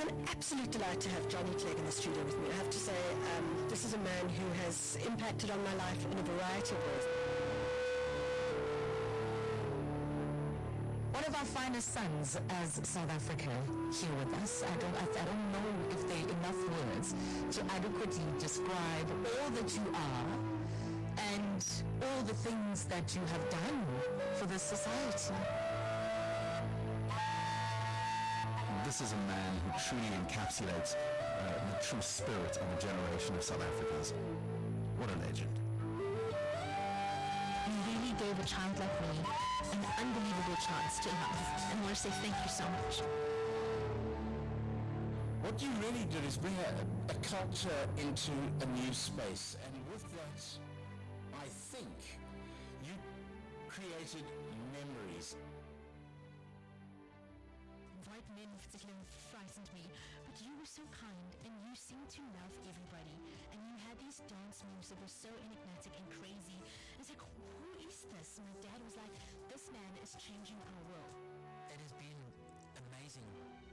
an absolute delight to have Johnny Clegg in the studio with me. I have to say, this is a man who has impacted on my life in a variety of ways. One of our finest sons as South Africa here with us. I don't know if there are enough words to adequately describe all that you are and all the things that you have done for this society. This is a man who truly encapsulates the true spirit of a generation of South Africans. What a legend. You really gave a child like me an unbelievable chance to life, and I want to say thank you so much. What you really did is bring a culture into a new space, and with that, I think you created memories. White men in particular frightened me, but you were so kind and you seemed to love everybody, and you had these dance moves that were so enigmatic and crazy. It's like, who is this? My dad was like, this man is changing our world. It has been amazing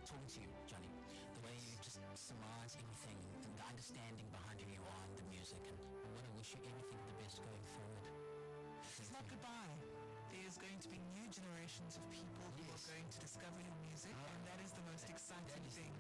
talking to you, Johnny. The way you just surmise everything, and the understanding behind who you are and the music, and I want to wish you everything the best going forward. It's not goodbye. There's going to be new generations of people who are going to discover your music, and that is the most exciting thing.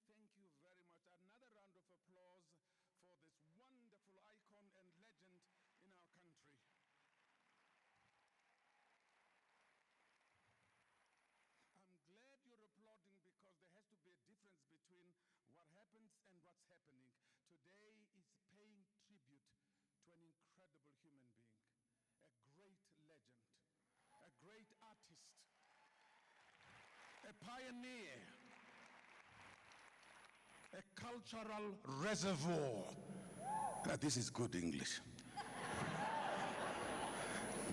Tada. Thank you very much. Another round of applause for this wonderful icon and legend in our country. I'm glad you're applauding, because there has to be a difference between what happens and what's happening. Today is paying tribute to an incredible human being, a great legend, a great artist, a pioneer, a cultural reservoir. Now, this is good English.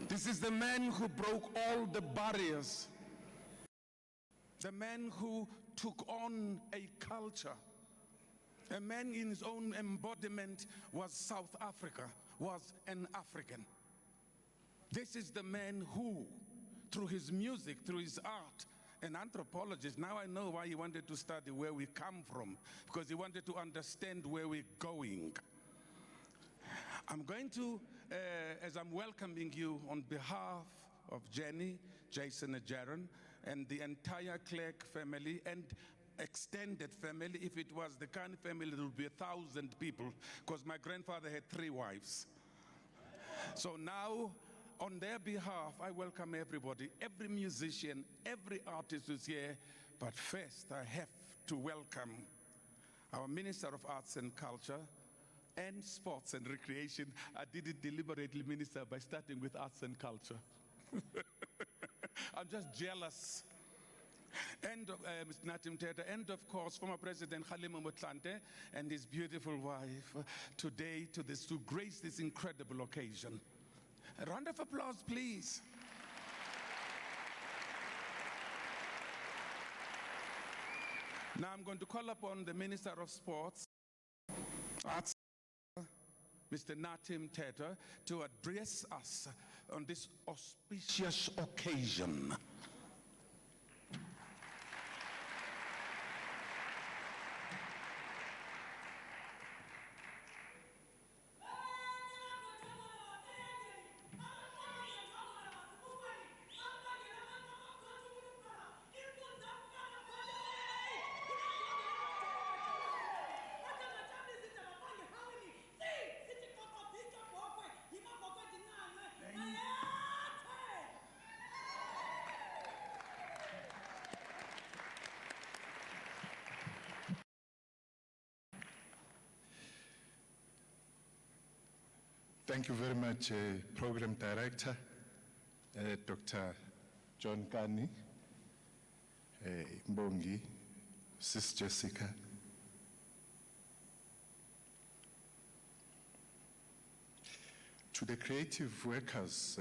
This is the man who broke all the barriers, the man who took on a culture. A man in his own embodiment was South Africa, was an African. This is the man who, through his music, through his art, an anthropologist, now I know why he wanted to study where we come from, because he wanted to understand where we're going. I'm going to, as I'm welcoming you on behalf of Jenny, Jason and Jaron, and the entire Clegg family and extended family. If it was the Khan family, it would be 1,000 people, because my grandfather had 3 wives. So now, on their behalf, I welcome everybody, every musician, every artist who's here. But first, I have to welcome our Minister of Arts and Culture and Sports and Recreation. I did it deliberately, Minister, by starting with arts and culture. I'm just jealous. And Mr. Natim Teta, and of course, former President Kgalema Motlanthe and his beautiful wife today to grace this incredible occasion. A round of applause, please. Now I'm going to call upon the Minister of Sports, Arts, Mr. Natim Teta, to address us on this auspicious occasion. Thank you very much, Program Director, Dr. John Kani, Mbongi, Sis Jessica. To the creative workers,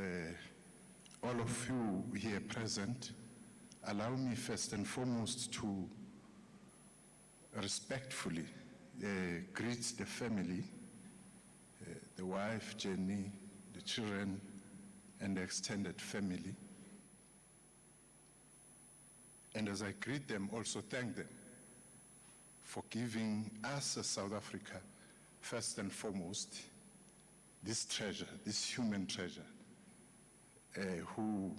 all of you here present, allow me first and foremost to respectfully greet the family, the wife, Jenny, the children, and the extended family. And as I greet them, also thank them for giving us as South Africa, first and foremost, this treasure, this human treasure, who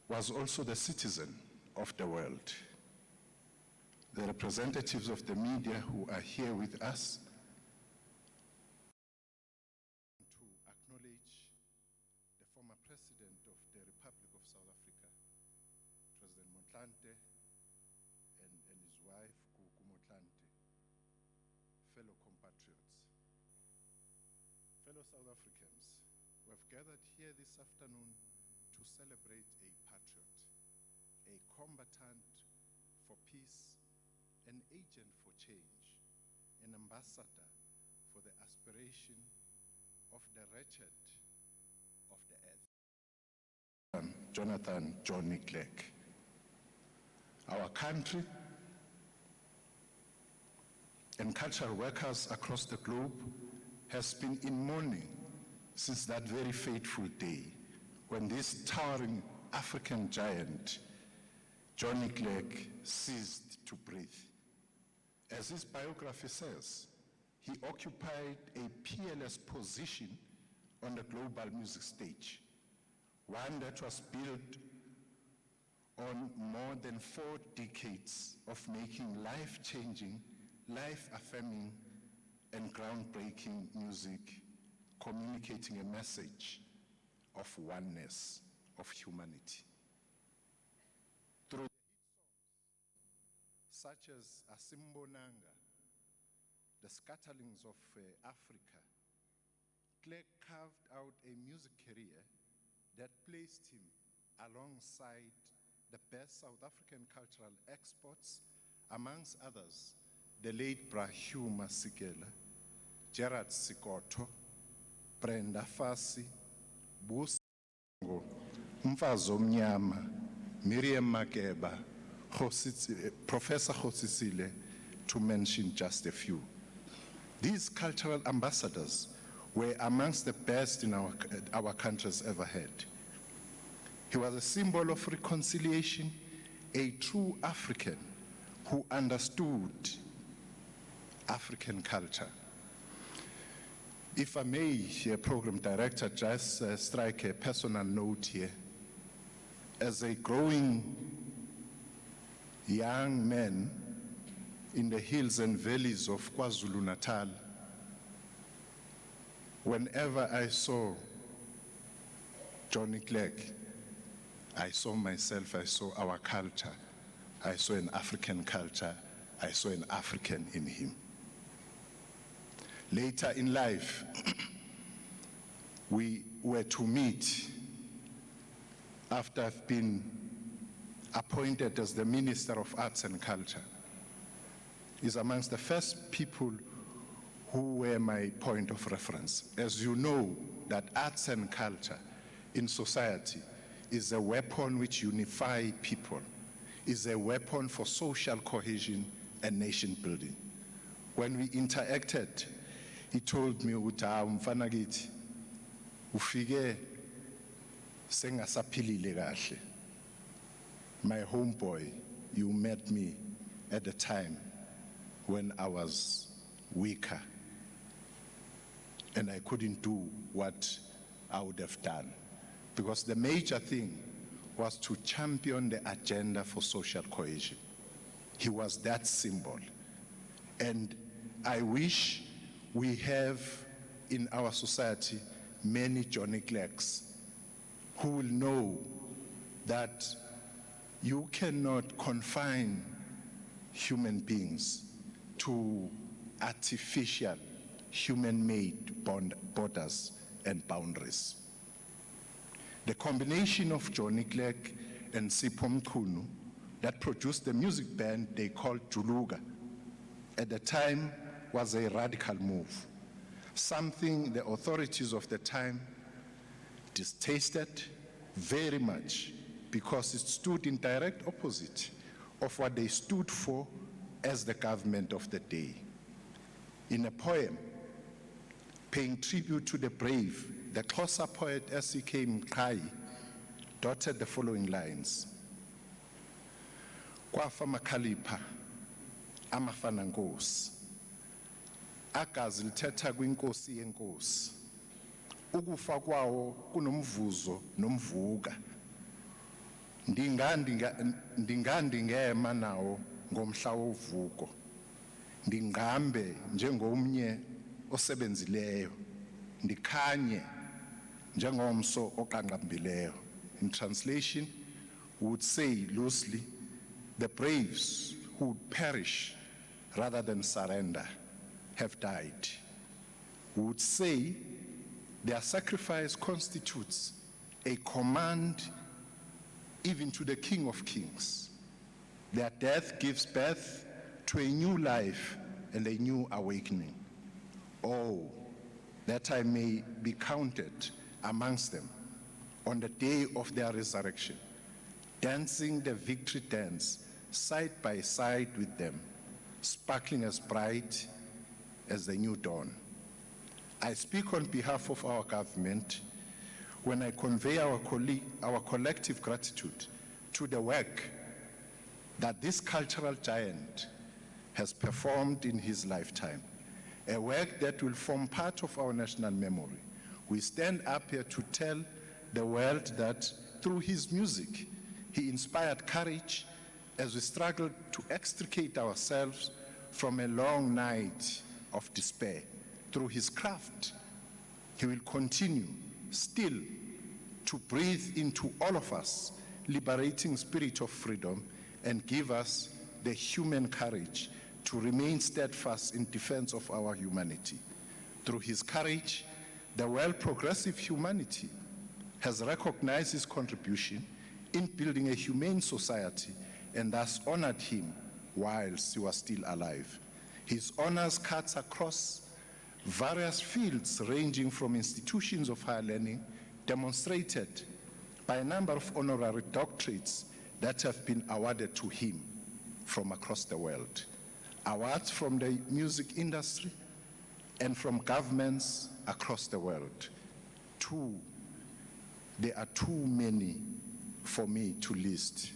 was also the citizen of the world. The representatives of the media who are here with us, to acknowledge the former President of the Republic of South Africa, President Motlanthe, and his wife, Gugu Motlanthe, fellow compatriots, fellow South Africans, we have gathered here this afternoon to celebrate a patriot, a combatant for peace, an agent for change, an ambassador for the aspiration of the wretched of the earth. Jonathan Johnny Clegg. Our country and cultural workers across the globe has been in mourning since that very fateful day when this towering African giant, Johnny Clegg, ceased to breathe. As his biography says, he occupied a peerless position on the global music stage, one that was built on more than 4 decades of making life-changing, life-affirming, and groundbreaking music, communicating a message of oneness, of humanity. Through the hit songs such as Asimbonanga, the Scatterlings of Africa, Clegg carved out a music career that placed him alongside the best South African cultural exports, amongst others, the late Hugh Masekela, Gerard Sikoto, Brenda Fassie, Busango, Mfazo Mnyama, Miriam Makeba, Professor Khosisile, to mention just a few. These cultural ambassadors were amongst the best in our country's ever had. He was a symbol of reconciliation, a true African who understood African culture. If I may, Program Director, just strike a personal note here. As a growing young man in the hills and valleys of KwaZulu-Natal, whenever I saw Johnny Clegg, I saw myself, I saw our culture, I saw an African culture, I saw an African in him. Later in life, we were to meet after I've been appointed as the Minister of Arts and Culture. He's amongst the first people who were my point of reference. As you know, that arts and culture in society is a weapon which unifies people, is a weapon for social cohesion and nation building. When we interacted, he told me, mfana kithi, ufike sengasaphilile kahle. My homeboy, you met me at the time when I was weaker and I couldn't do what I would have done. Because the major thing was to champion the agenda for social cohesion. He was that symbol. And I wish we have in our society many Johnny Cleggs who will know that you cannot confine human beings to artificial, human-made borders and boundaries. The combination of Johnny Clegg and Sipho Mchunu that produced the music band they called Juluka at the time was a radical move, something the authorities of the time distasted very much because it stood in direct opposite of what they stood for as the government of the day. In a poem paying tribute to the brave, the Xhosa poet S.C.K. Mqhayi dotted the following lines. Kwafa makhalipha amafana nkosi, agazi lithetha kwinkosi yenkosi, ukufa kwawo kunomvuzo nomvuka, ndingema nawo ngomhla wovuko, ndingambe njengomnye osebenzileyo, ndikhanye njengomso oqaqambileyo. In translation, we would say loosely, the braves who would perish rather than surrender have died. We would say their sacrifice constitutes a command even to the King of Kings. Their death gives birth to a new life and a new awakening. Oh, that I may be counted amongst them on the day of their resurrection, dancing the victory dance side by side with them, sparkling as bright as the new dawn. I speak on behalf of our government when I convey our collective gratitude to the work that this cultural giant has performed in his lifetime, a work that will form part of our national memory. We stand up here to tell the world that through his music, he inspired courage as we struggled to extricate ourselves from a long night of despair. Through his craft, he will continue still to breathe into all of us liberating spirit of freedom and give us the human courage to remain steadfast in defense of our humanity. Through his courage, the world progressive humanity has recognized his contribution in building a humane society and thus honored him whilst he was still alive. His honors cuts across various fields ranging from institutions of higher learning, demonstrated by a number of honorary doctorates that have been awarded to him from across the world. Awards from the music industry and from governments across the world. There are too many for me to list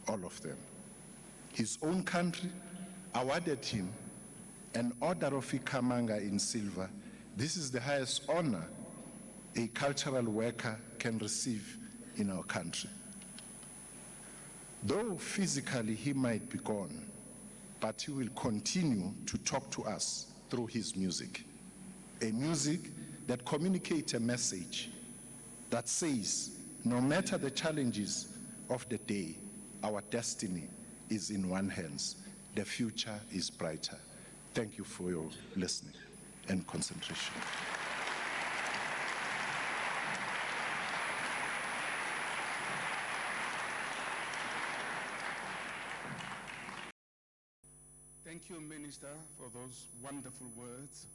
all of them. His own country awarded him an Order of Ikamanga in silver. This is the highest honor a cultural worker can receive in our country. Though physically he might be gone, but he will continue to talk to us through his music. A music that communicates a message that says, no matter the challenges of the day, our destiny is in one hands. The future is brighter. Thank you for your listening and concentration. Thank you, Minister, for those wonderful words.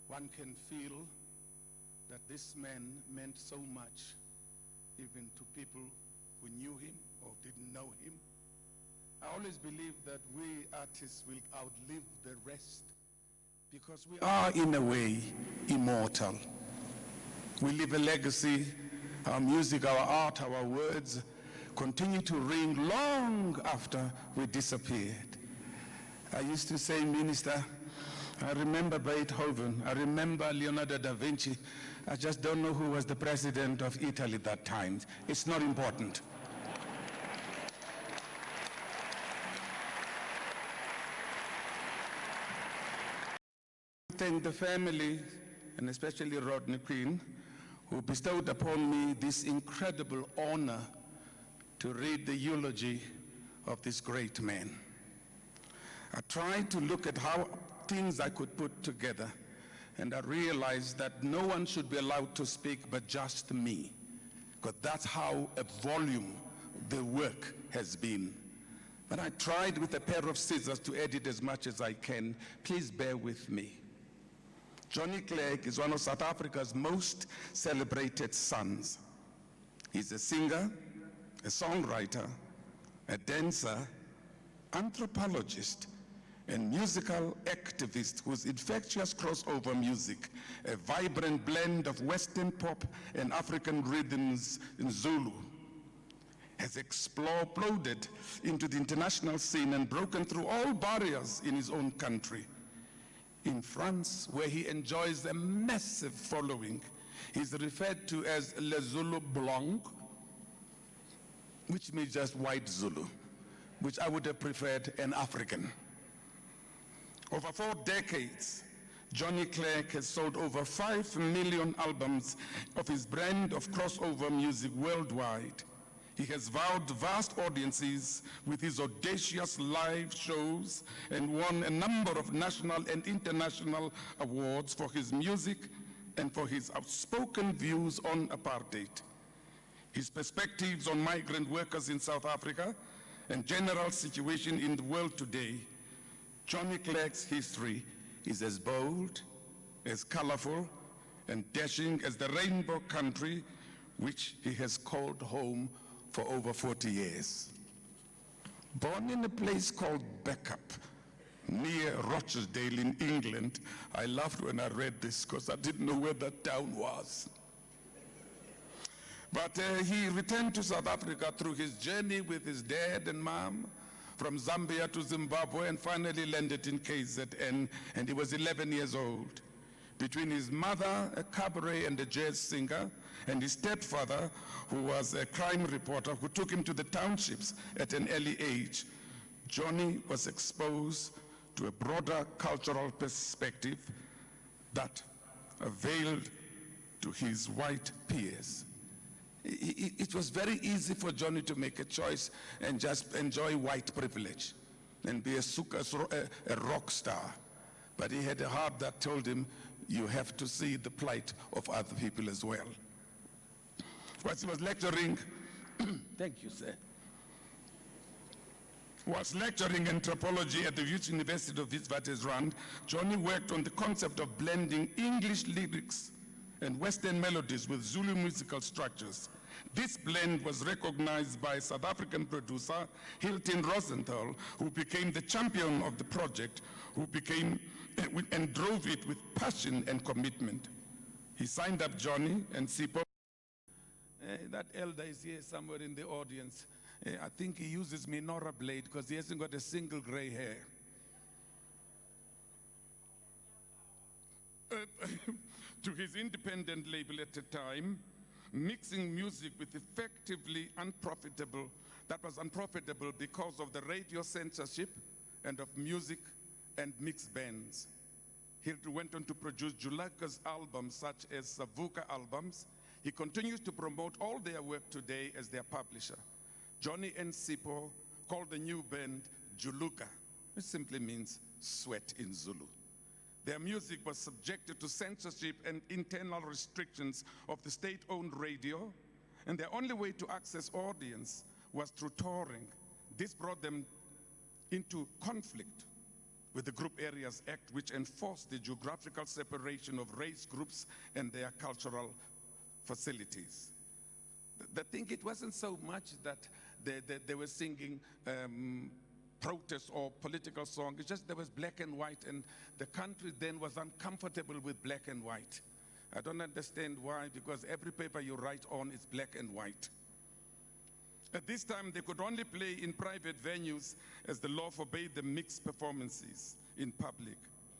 One can feel that this man meant so much even to people who knew him or didn't know him. I always believe that we artists will outlive the rest because we are, in a way, immortal. We leave a legacy. Our music, our art, our words continue to ring long after we disappeared. I used to say, Minister, I remember Beethoven, I remember Leonardo da Vinci. I just don't know who was the president of Italy at that time. It's not important. Thank the family, and especially Rodney Queen, who bestowed upon me this incredible honor to read the eulogy of this great man. I tried to look at how things I could put together, And I realized that no one should be allowed to speak but just me, because that's how a volume the work has been. But I tried with a pair of scissors to edit as much as I can. Please bear with me. Johnny Clegg is one of South Africa's most celebrated sons. He's a singer, a songwriter, a dancer, anthropologist, and musical activist whose infectious crossover music, a vibrant blend of Western pop and African rhythms in Zulu, has exploded into the international scene and broken through all barriers in his own country. In France, where he enjoys a massive following, he's referred to as Le Zulu Blanc, which means just white Zulu, which I would have preferred an African. Over 4 decades, Johnny Clegg has sold over 5 million albums of his brand of crossover music worldwide. He has wowed vast audiences with his audacious live shows and won a number of national and international awards for his music and for his outspoken views on apartheid. His perspectives on migrant workers in South Africa and general situation in the world today, Johnny Clegg's history is as bold, as colorful, and dashing as the rainbow country which he has called home for over 40 years. Born in a place called Beckup, near Rochdale in England, I laughed when I read this because I didn't know where that town was. But he returned to South Africa through his journey with his dad and mom, from Zambia to Zimbabwe, and finally landed in KZN, and he was 11 years old. Between his mother, a cabaret and a jazz singer, and his stepfather, who was a crime reporter who took him to the townships at an early age, Johnny was exposed to a broader cultural perspective that availed to his white peers. It was very easy for Johnny to make a choice and just enjoy white privilege and be a rock star. But he had a heart that told him, you have to see the plight of other people as well. Whilst he was lecturing, thank you, sir. Whilst lecturing anthropology at the Youth University of Witwatersrand, Johnny worked on the concept of blending English lyrics and Western melodies with Zulu musical structures. This blend was recognized by South African producer Hilton Rosenthal, who became the champion of the project, and drove it with passion and commitment. He signed up Johnny and Sipho. That elder is here somewhere in the audience. I think he uses menorah blade because he hasn't got a single gray hair. To his independent label at the time, mixing music with effectively unprofitable, that was unprofitable because of the radio censorship and of music and mixed bands. He went on to produce Julaka's albums such as Savuka albums. He continues to promote all their work today as their publisher. Johnny and Sipho called the new band Juluka, which simply means sweat in Zulu. Their music was subjected to censorship and internal restrictions of the state-owned radio, and their only way to access audience was through touring. This brought them into conflict with the Group Areas Act, which enforced the geographical separation of race groups and their cultural facilities. The thing, it wasn't so much that they were singing protest or political song. It's just there was black and white, and the country then was uncomfortable with black and white. I don't understand why, because every paper you write on is black and white. At this time, they could only play in private venues as the law forbade the mixed performances in public.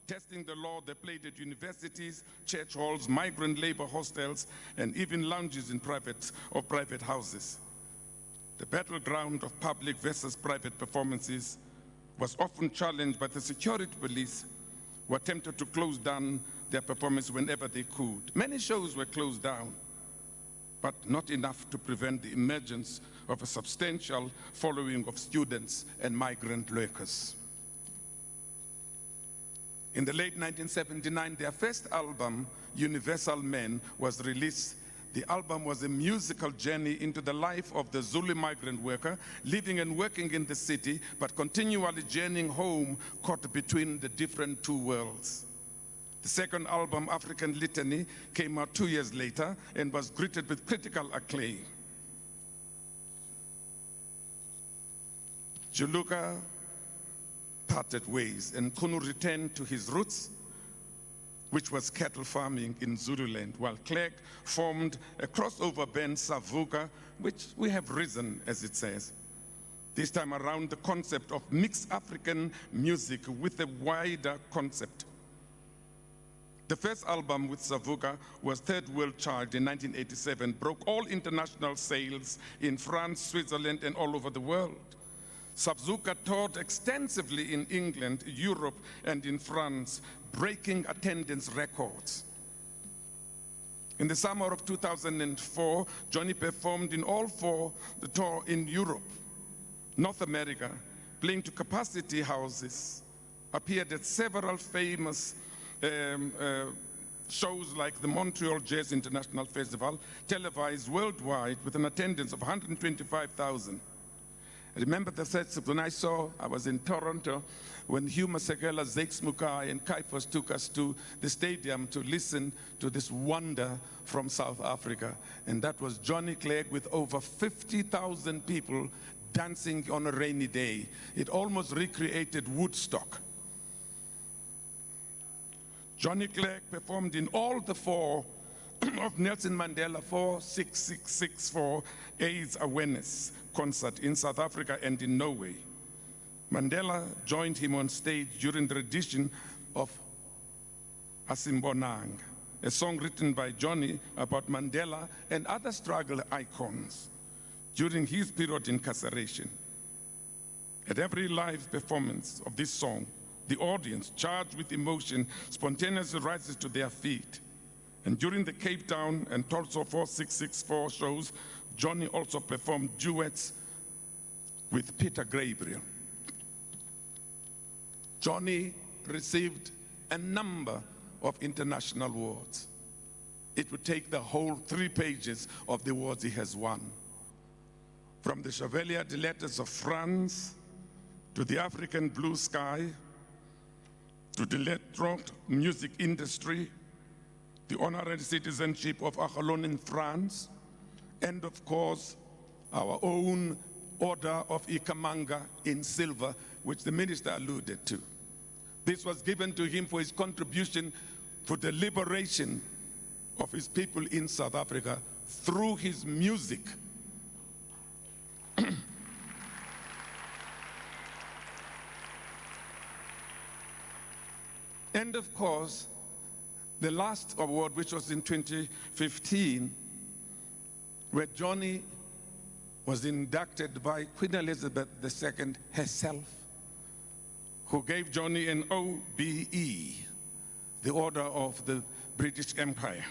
Testing the law, they played at universities, church halls, migrant labor hostels, and even lounges in private houses. The battleground of public versus private performances was often challenged by the security police, who attempted to close down their performance whenever they could. Many shows were closed down, but not enough to prevent the emergence of a substantial following of students and migrant workers. In the late 1979, their first album, Universal Men, was released. The album was a musical journey into the life of the Zulu migrant worker, living and working in the city, but continually journeying home, caught between the different two worlds. The second album, African Litany, came out 2 years later and was greeted with critical acclaim. Juluka parted ways, and Kunu returned to his roots, which was cattle farming in Zululand, while Clegg formed a crossover band, Savuka, which we have risen, as it says. This time around, the concept of mixed African music with a wider concept. The first album with Savuka was Third World Child in 1987, broke all international sales in France, Switzerland, and all over the world. Savuka toured extensively in England, Europe, and in France, breaking attendance records. In the summer of 2004, Johnny performed in all four the tour in Europe, North America, playing to capacity houses, appeared at several famous shows like the Montreal Jazz International Festival, televised worldwide with an attendance of 125,000. I remember the sets when I was in Toronto, when Hugh Masekela, Zakes Mukai, and Kaifos took us to the stadium to listen to this wonder from South Africa. And that was Johnny Clegg with over 50,000 people dancing on a rainy day. It almost recreated Woodstock. Johnny Clegg performed in all the four of Nelson Mandela 46664 AIDS awareness concert in South Africa and in Norway. Mandela joined him on stage during the rendition of Asimbonang, a song written by Johnny about Mandela and other struggle icons during his period in incarceration. At every live performance of this song, the audience, charged with emotion, spontaneously rises to their feet. And during the Cape Town and Tulsa 4664 shows, Johnny also performed duets with Peter Gabriel. Johnny received a number of international awards. It would take the whole 3 pages of the awards he has won. From the Chevalier de Lettres of France, to the African Blue Sky, to the electronic music industry, the honorary citizenship of Achelon in France, and of course, our own Order of Ikamanga in silver, which the minister alluded to. This was given to him for his contribution to the liberation of his people in South Africa through his music. And of course, the last award, which was in 2015, where Johnny was inducted by Queen Elizabeth II herself, who gave Johnny an OBE, the Order of the British Empire.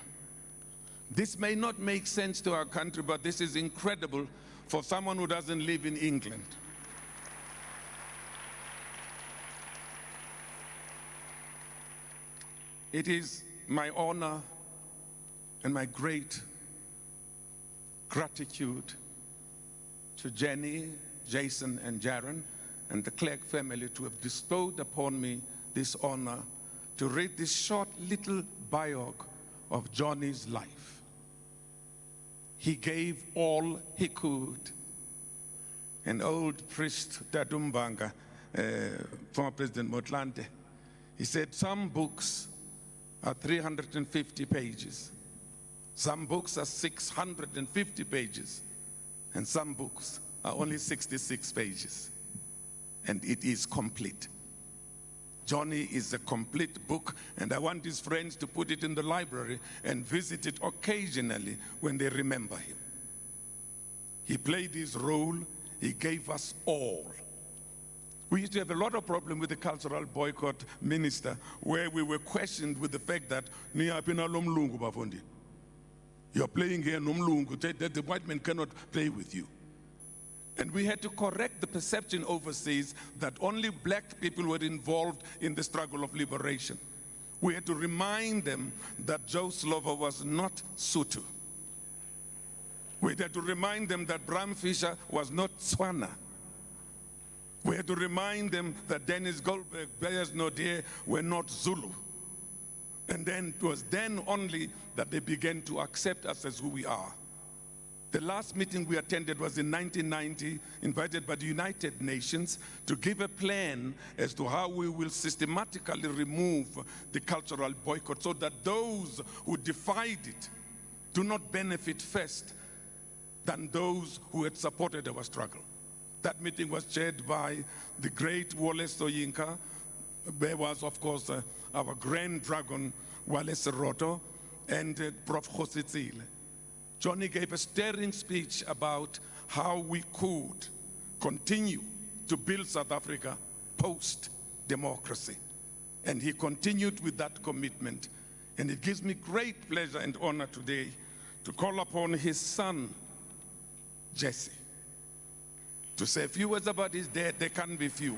This may not make sense to our country, but this is incredible for someone who doesn't live in England. It is my honor and my great gratitude to Jenny, Jason, and Jaron, and the Clegg family to have bestowed upon me this honor to read this short little biog of Johnny's life. He gave all he could. An old priest, Tadumbanga, former President Motlanthe, he said some books are 350 pages. Some books are 650 pages. And some books are only 66 pages. And it is complete. Johnny is a complete book, and I want his friends to put it in the library and visit it occasionally when they remember him. He played his role. He gave us all. We used to have a lot of problem with the cultural boycott minister, where we were questioned with the fact that you're playing here, that the white man cannot play with you. And we had to correct the perception overseas that only black people were involved in the struggle of liberation. We had to remind them that Joe Slovo was not Sotho. We had to remind them that Bram Fischer was not Tswana. We had to remind them that Dennis Goldberg, Beyers Naudé were not Zulu. And then it was then only that they began to accept us as who we are. The last meeting we attended was in 1990, invited by the United Nations to give a plan as to how we will systematically remove the cultural boycott so that those who defied it do not benefit first than those who had supported our struggle. That meeting was chaired by the great Wallace Soyinka. There was, of course, our grand dragon, Wallace Seroto, and Prof. Khositsile. Johnny gave a stirring speech about how we could continue to build South Africa post-democracy. And he continued with that commitment. And it gives me great pleasure and honor today to call upon his son, Jesse, to say a few words about his dad. There can be few.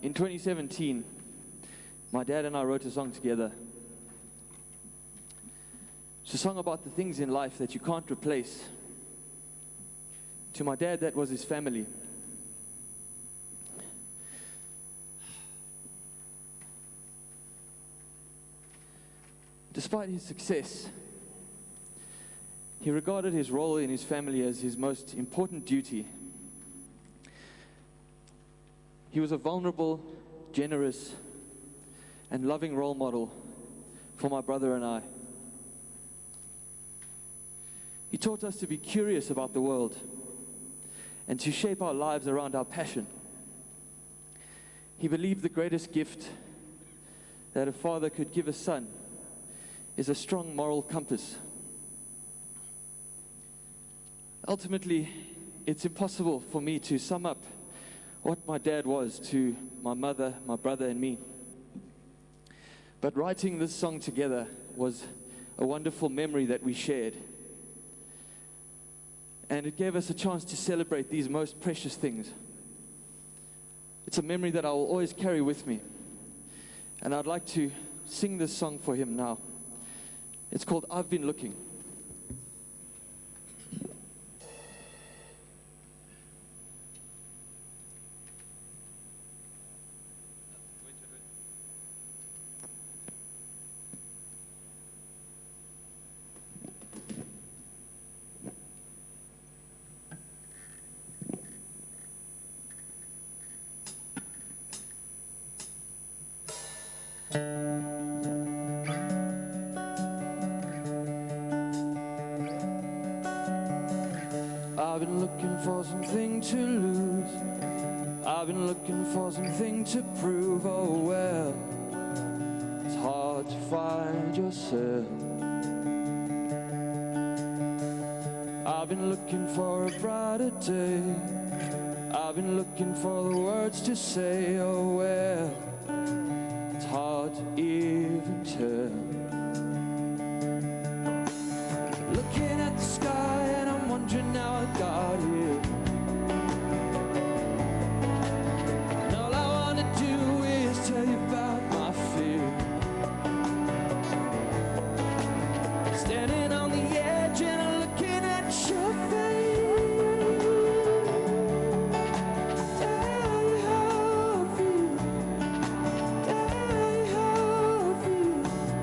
In 2017, my dad and I wrote a song together. It's a song about the things in life that you can't replace. To my dad, that was his family. Despite his success, he regarded his role in his family as his most important duty. He was a vulnerable, generous, and loving role model for my brother and I. He taught us to be curious about the world and to shape our lives around our passion. He believed the greatest gift that a father could give a son is a strong moral compass. Ultimately, it's impossible for me to sum up what my dad was to my mother, my brother, and me. But writing this song together was a wonderful memory that we shared. And it gave us a chance to celebrate these most precious things. It's a memory that I will always carry with me. And I'd like to sing this song for him now. It's called I've Been Looking. I've been looking for something to lose. I've been looking for something to prove. Oh well, it's hard to find yourself. I've been looking for a brighter day. I've been looking for the words to say. Oh well, it's hard to even tell. Looking at the sky and I'm wondering how I got here. And all I want to do is tell you about my fear. Standing on the edge and I'm looking at your face. Tell you how I feel. Tell you how I feel.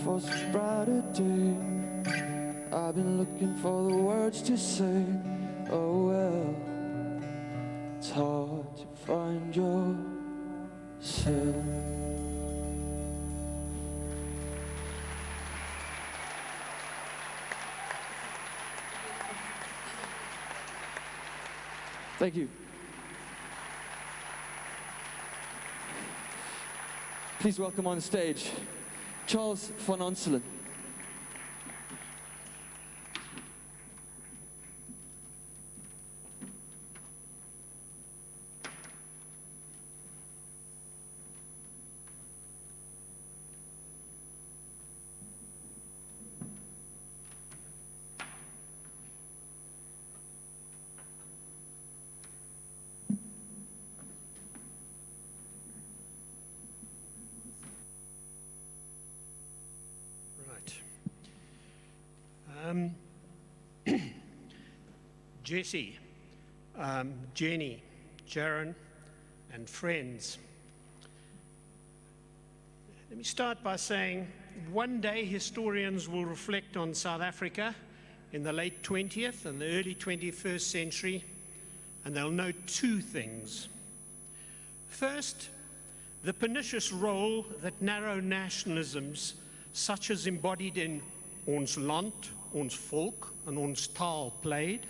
for some brighter day. I've been looking for the words to say. Oh well, it's hard to find yourself. Thank you. Please welcome on stage Charles van Onselen. Jesse, Jenny, Jaron, and friends. Let me start by saying one day historians will reflect on South Africa in the late 20th and the early 21st century, and they'll note two things. First, the pernicious role that narrow nationalisms, such as embodied in ons land, ons volk, and ons taal played,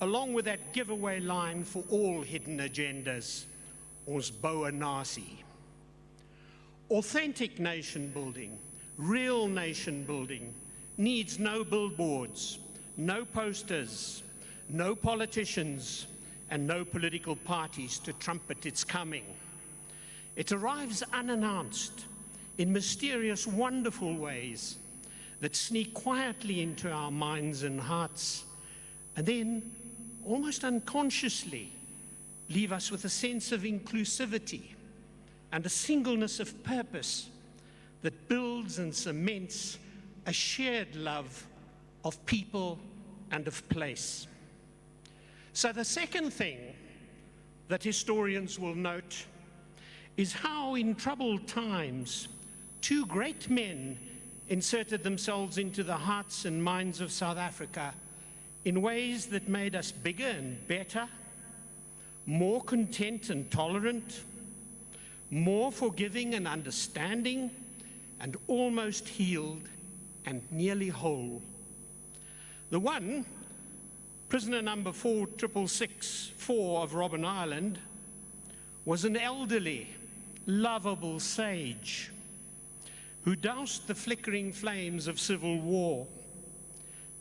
along with that giveaway line for all hidden agendas, ons bou 'n nasie. Authentic nation building, real nation building, needs no billboards, no posters, no politicians, and no political parties to trumpet its coming. It arrives unannounced, in mysterious, wonderful ways that sneak quietly into our minds and hearts, and then, almost unconsciously, leave us with a sense of inclusivity and a singleness of purpose that builds and cements a shared love of people and of place. So the second thing that historians will note is how in troubled times two great men inserted themselves into the hearts and minds of South Africa in ways that made us bigger and better, more content and tolerant, more forgiving and understanding, and almost healed and nearly whole. The one, prisoner number 4664 of Robben Island, was an elderly, lovable sage who doused the flickering flames of civil war.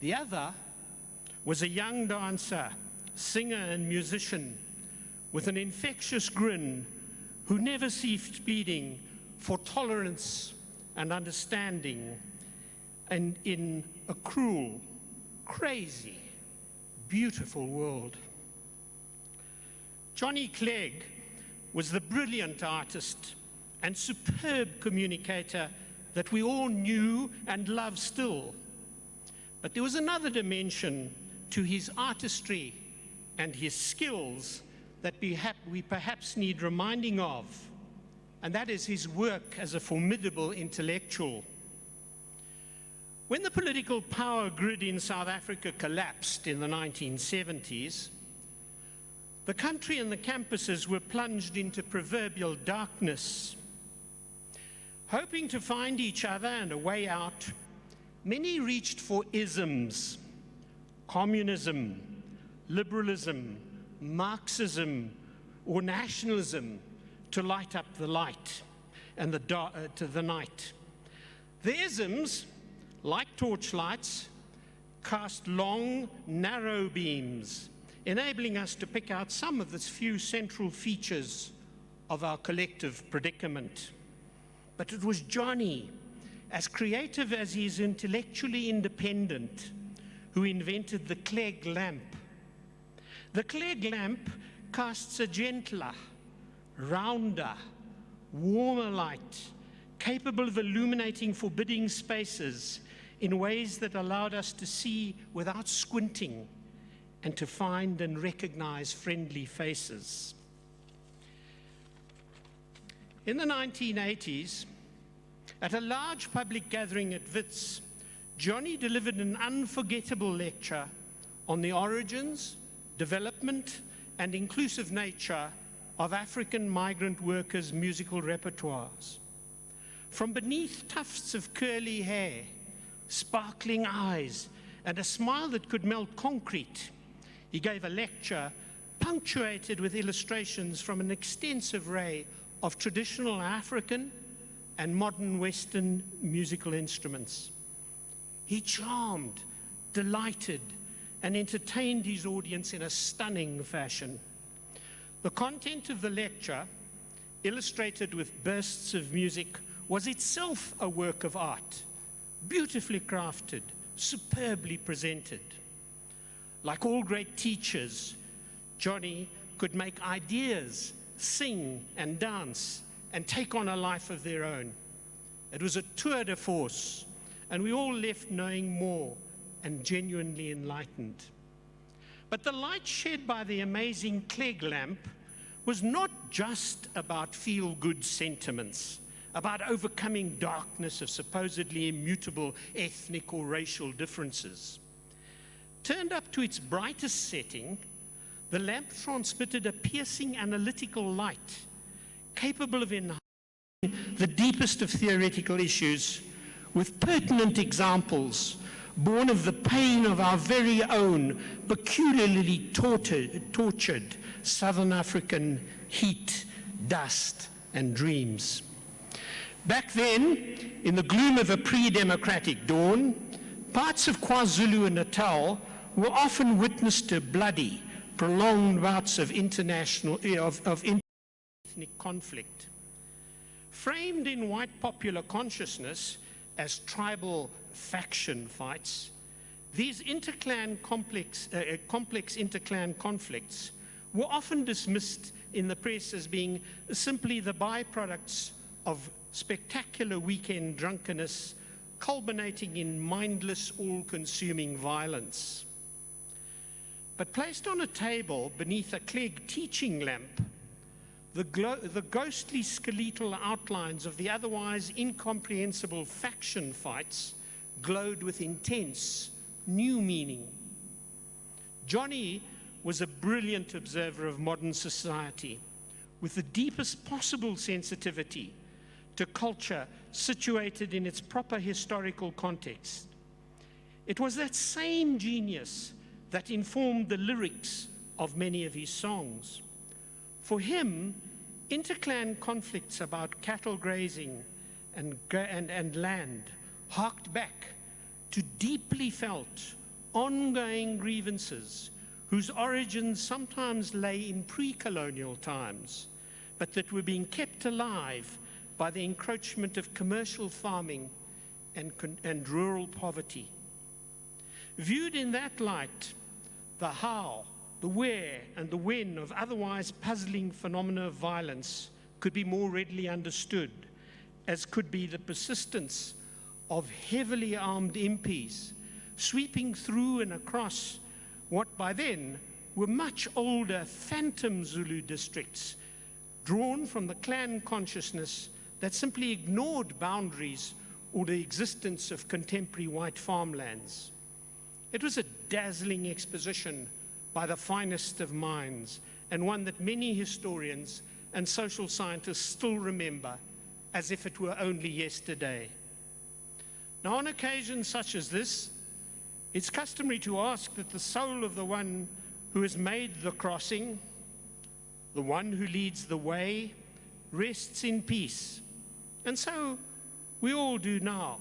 The other was a young dancer, singer and musician with an infectious grin who never ceased pleading for tolerance and understanding, and in a cruel, crazy, beautiful world. Johnny Clegg was the brilliant artist and superb communicator that we all knew and love still. But there was another dimension to his artistry and his skills that we perhaps need reminding of, and that is his work as a formidable intellectual. When the political power grid in South Africa collapsed in the 1970s, the country and the campuses were plunged into proverbial darkness. Hoping to find each other and a way out, many reached for isms, communism, liberalism, Marxism, or nationalism to light up the light and to the night. The isms, like torchlights, cast long, narrow beams, enabling us to pick out some of the few central features of our collective predicament. But it was Johnny, as creative as he is intellectually independent, who invented the Clegg lamp. The Clegg lamp casts a gentler, rounder, warmer light, capable of illuminating forbidding spaces in ways that allowed us to see without squinting and to find and recognize friendly faces. In the 1980s, At a large public gathering at Wits, Johnny delivered an unforgettable lecture on the origins, development, and inclusive nature of African migrant workers' musical repertoires. From beneath tufts of curly hair, sparkling eyes, and a smile that could melt concrete, he gave a lecture punctuated with illustrations from an extensive array of traditional African and modern Western musical instruments. He charmed, delighted, and entertained his audience in a stunning fashion. The content of the lecture, illustrated with bursts of music, was itself a work of art, beautifully crafted, superbly presented. Like all great teachers, Johnny could make ideas sing and dance and take on a life of their own. It was a tour de force, and we all left knowing more and genuinely enlightened. But the light shed by the amazing Clegg lamp was not just about feel-good sentiments, about overcoming darkness of supposedly immutable ethnic or racial differences. Turned up to its brightest setting, the lamp transmitted a piercing analytical light, capable of enhancing the deepest of theoretical issues with pertinent examples born of the pain of our very own peculiarly tortured Southern African heat, dust, and dreams. Back then, in the gloom of a pre-democratic dawn, parts of KwaZulu and Natal were often witness to bloody, prolonged bouts of ethnic conflict. Framed in white popular consciousness as tribal faction fights, these complex inter-clan conflicts were often dismissed in the press as being simply the byproducts of spectacular weekend drunkenness culminating in mindless, all-consuming violence. But placed on a table beneath a Clegg teaching lamp, the ghostly skeletal outlines of the otherwise incomprehensible faction fights glowed with intense, new meaning. Johnny was a brilliant observer of modern society, with the deepest possible sensitivity to culture situated in its proper historical context. It was that same genius that informed the lyrics of many of his songs. For him, inter-clan conflicts about cattle grazing and land harked back to deeply felt, ongoing grievances whose origins sometimes lay in pre-colonial times, but that were being kept alive by the encroachment of commercial farming and rural poverty. Viewed in that light, the how, the where, and the when of otherwise puzzling phenomena of violence could be more readily understood, as could be the persistence of heavily armed impis sweeping through and across what by then were much older phantom Zulu districts, drawn from the clan consciousness that simply ignored boundaries or the existence of contemporary white farmlands. It was a dazzling exposition by the finest of minds, and one that many historians and social scientists still remember as if it were only yesterday. Now, on occasions such as this, it's customary to ask that the soul of the one who has made the crossing, the one who leads the way, rests in peace. And so we all do now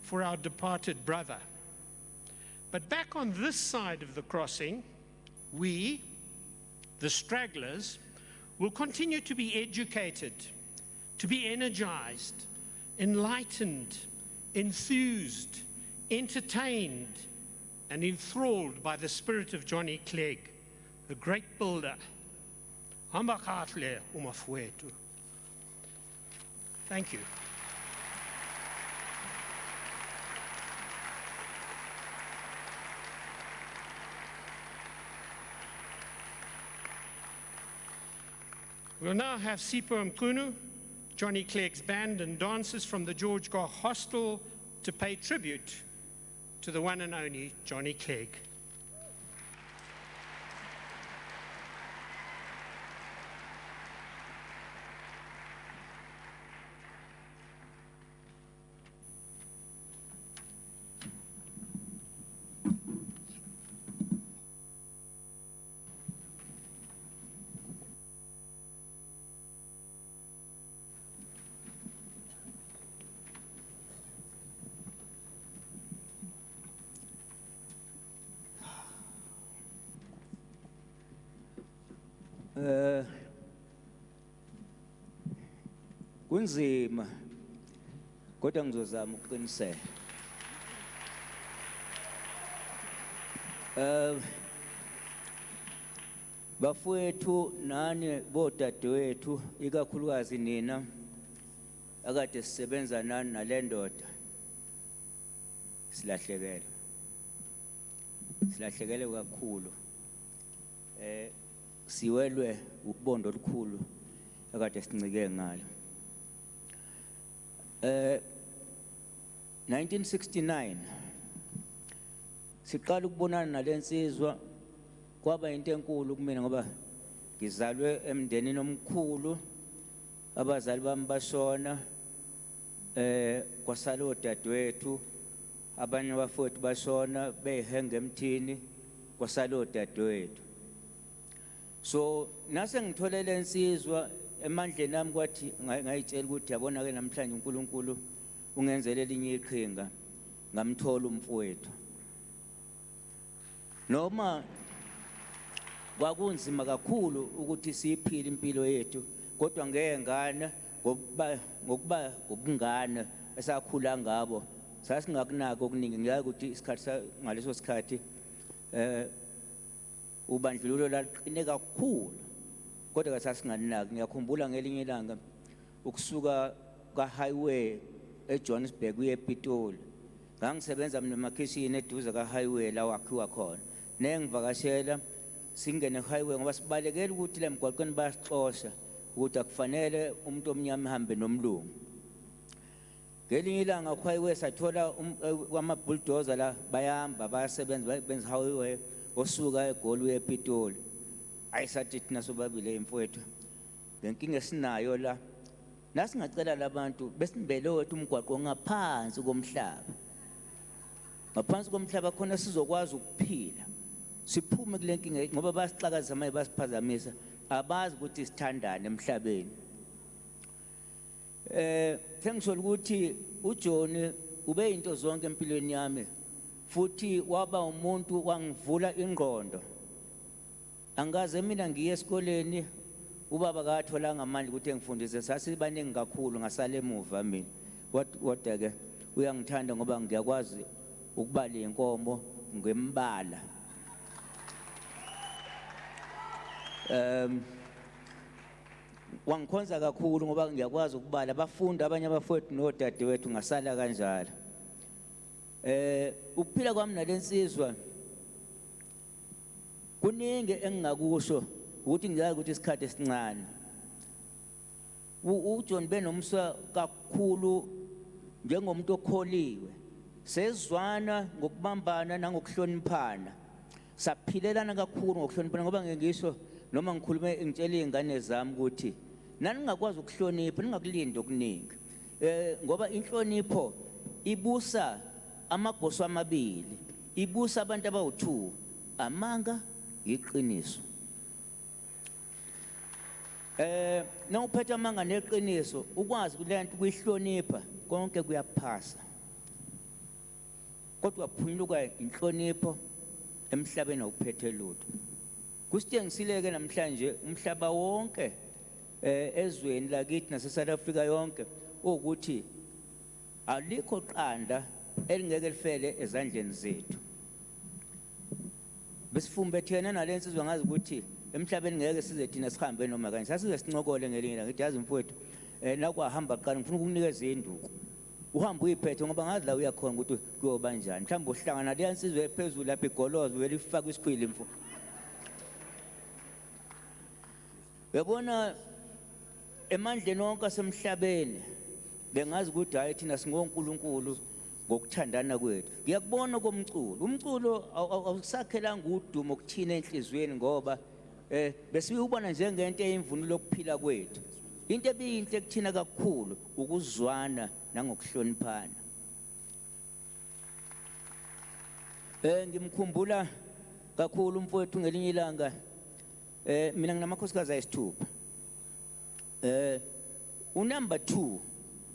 for our departed brother. But back on this side of the crossing, we, the stragglers, will continue to be educated, to be energized, enlightened, enthused, entertained, and enthralled by the spirit of Johnny Clegg, the great builder. Thank you. We'll now have Sipho Mkunu, Johnny Clegg's band and dancers from the George Gar Hostel to pay tribute to the one and only Johnny Clegg. Kunzima kodwa ngizozama ukuqiniseka. Bafowethu nani bodadewethu ikakhulukazi nina akade sisebenza nani nale ndoda silahlekele kakhulu siwelwe ukubondo olukhulu akade sincike ngalo 1969 siqala ukubonana nalensizwa kwaba into enkulu kumina ngoba ngizalwe emndenini omkhulu abazali bami bashona kwasala odadewethu abanye abafowethu bashona beyihenga emthini kwasala odadewethu so nase ngitholele insizwa emandleni nami kwathi ngayitshela ukuthi yabona ke namhlanje uNkulunkulu ungenzele elinye iqhinga ngamthola umfowethu noma kwakunzima kakhulu ukuthi siphile impilo yethu kodwa ngengane ngokuba ubungane esakhula ngabo sasingakunaka okuningi ngiyazi ukuthi isikhathi ngaleso sikhathi ubandlululo laqine kakhulu kodwa kasasinganaki ngiyakhumbula ngelinye ilanga ukusuka ka-highway eJohannesburg uye ePitoli ngangisebenza mina emakhishini eduze ka-highway la wakhiwa khona nengivakashela singene e-highway ngoba sibalekela ukuthi le mgwaqweni bayasixosha ukuthi akufanele umuntu omnyama ehambe nomlungu ngelinye ilanga ku-highway sathola kwama-bulldozer la bayahamba bayasebenza benza highway osuka eGoli uye ePitoli ayisathi thina sobabili emfowethu ngenkinga esinayo la nasingacela labantu besibele wethu umgwaqo ngaphansi komhlaba khona sizokwazi ukuphila siphume kule nkinga ngoba basixakaza manje basiphazamisa abazi ukuthi sithandane emhlabeni sengisho ukuthi uJohn ube into zonke empilweni yami futhi waba umuntu wangivula ingqondo angaze mina ngiye esikoleni ubaba katholanga amandla ukuthi engifundise sasibaningi kakhulu ngasale emuva mina kodwa ke uyangithanda ngoba ngiyakwazi ukubala inkomo ngembala wangikhonza kakhulu ngoba ngiyakwazi ukubala abafundi abanye abafowethu nodadewethu ngasala kanjalo ukuphila kwami nalensizwa kuningi engingakusho ukuthi ngiyazi ukuthi isikhathi esincane uJohn benomswa kakhulu njengomuntu okholiwe sezwana ngokubambana nangokuhloniphana saphilelana kakhulu ngokuhloniphana ngoba ngisho noma ngikhulume ngitshela izingane zami ukuthi nani ngakwazi ukuhlonipha ningakulindi okuningi ngoba inhlonipho ibusa amabhoso amabili ibusa abantu abawu2 amanga iqiniso nawuphethe amanga neqiniso ukwazi kulento kuyihlonipha konke kuyaphasa kodwa phunyuka inhlonipho emhlabeni awuphethe lutho kusitshengisileke namhlanje umhlaba wonke ezweni lakithi nase South Africa yonke ukuthi alikho qanda elingeke lifele ezandleni zethu besifumbethena nalensizwe ngazi ukuthi emhlabeni ngeke size thina sihambe noma kanje sasize sincokole ngelinye ilanga ngithi yazi mfowethu nakwahamba qala ngifuna ukukunikeza induku uhamba uyiphethe ngoba ngazi la uyakhona ukuthi kuyoba njani mhlawumbe uhlangana le nsizwe ephezulu lapha igolozo vele ifaka isikhwili mfowethu yabona emandleni wonke asemhlabeni bengazi ukuthi hayi thina singonkulunkulu ngokuthandana kwethu ngiyakubona komculo umculo awusakhelanga udumo kuthina enhlizweni ngoba besiyubona njengento eyimvunulo lokuphila kwethu into ebiyinhle kuthina kakhulu ukuzwana nangokuhloniphana ngimkhumbula kakhulu umfowethu ngelinye ilanga mina nginamakhosikazi ayisithupha unumber 2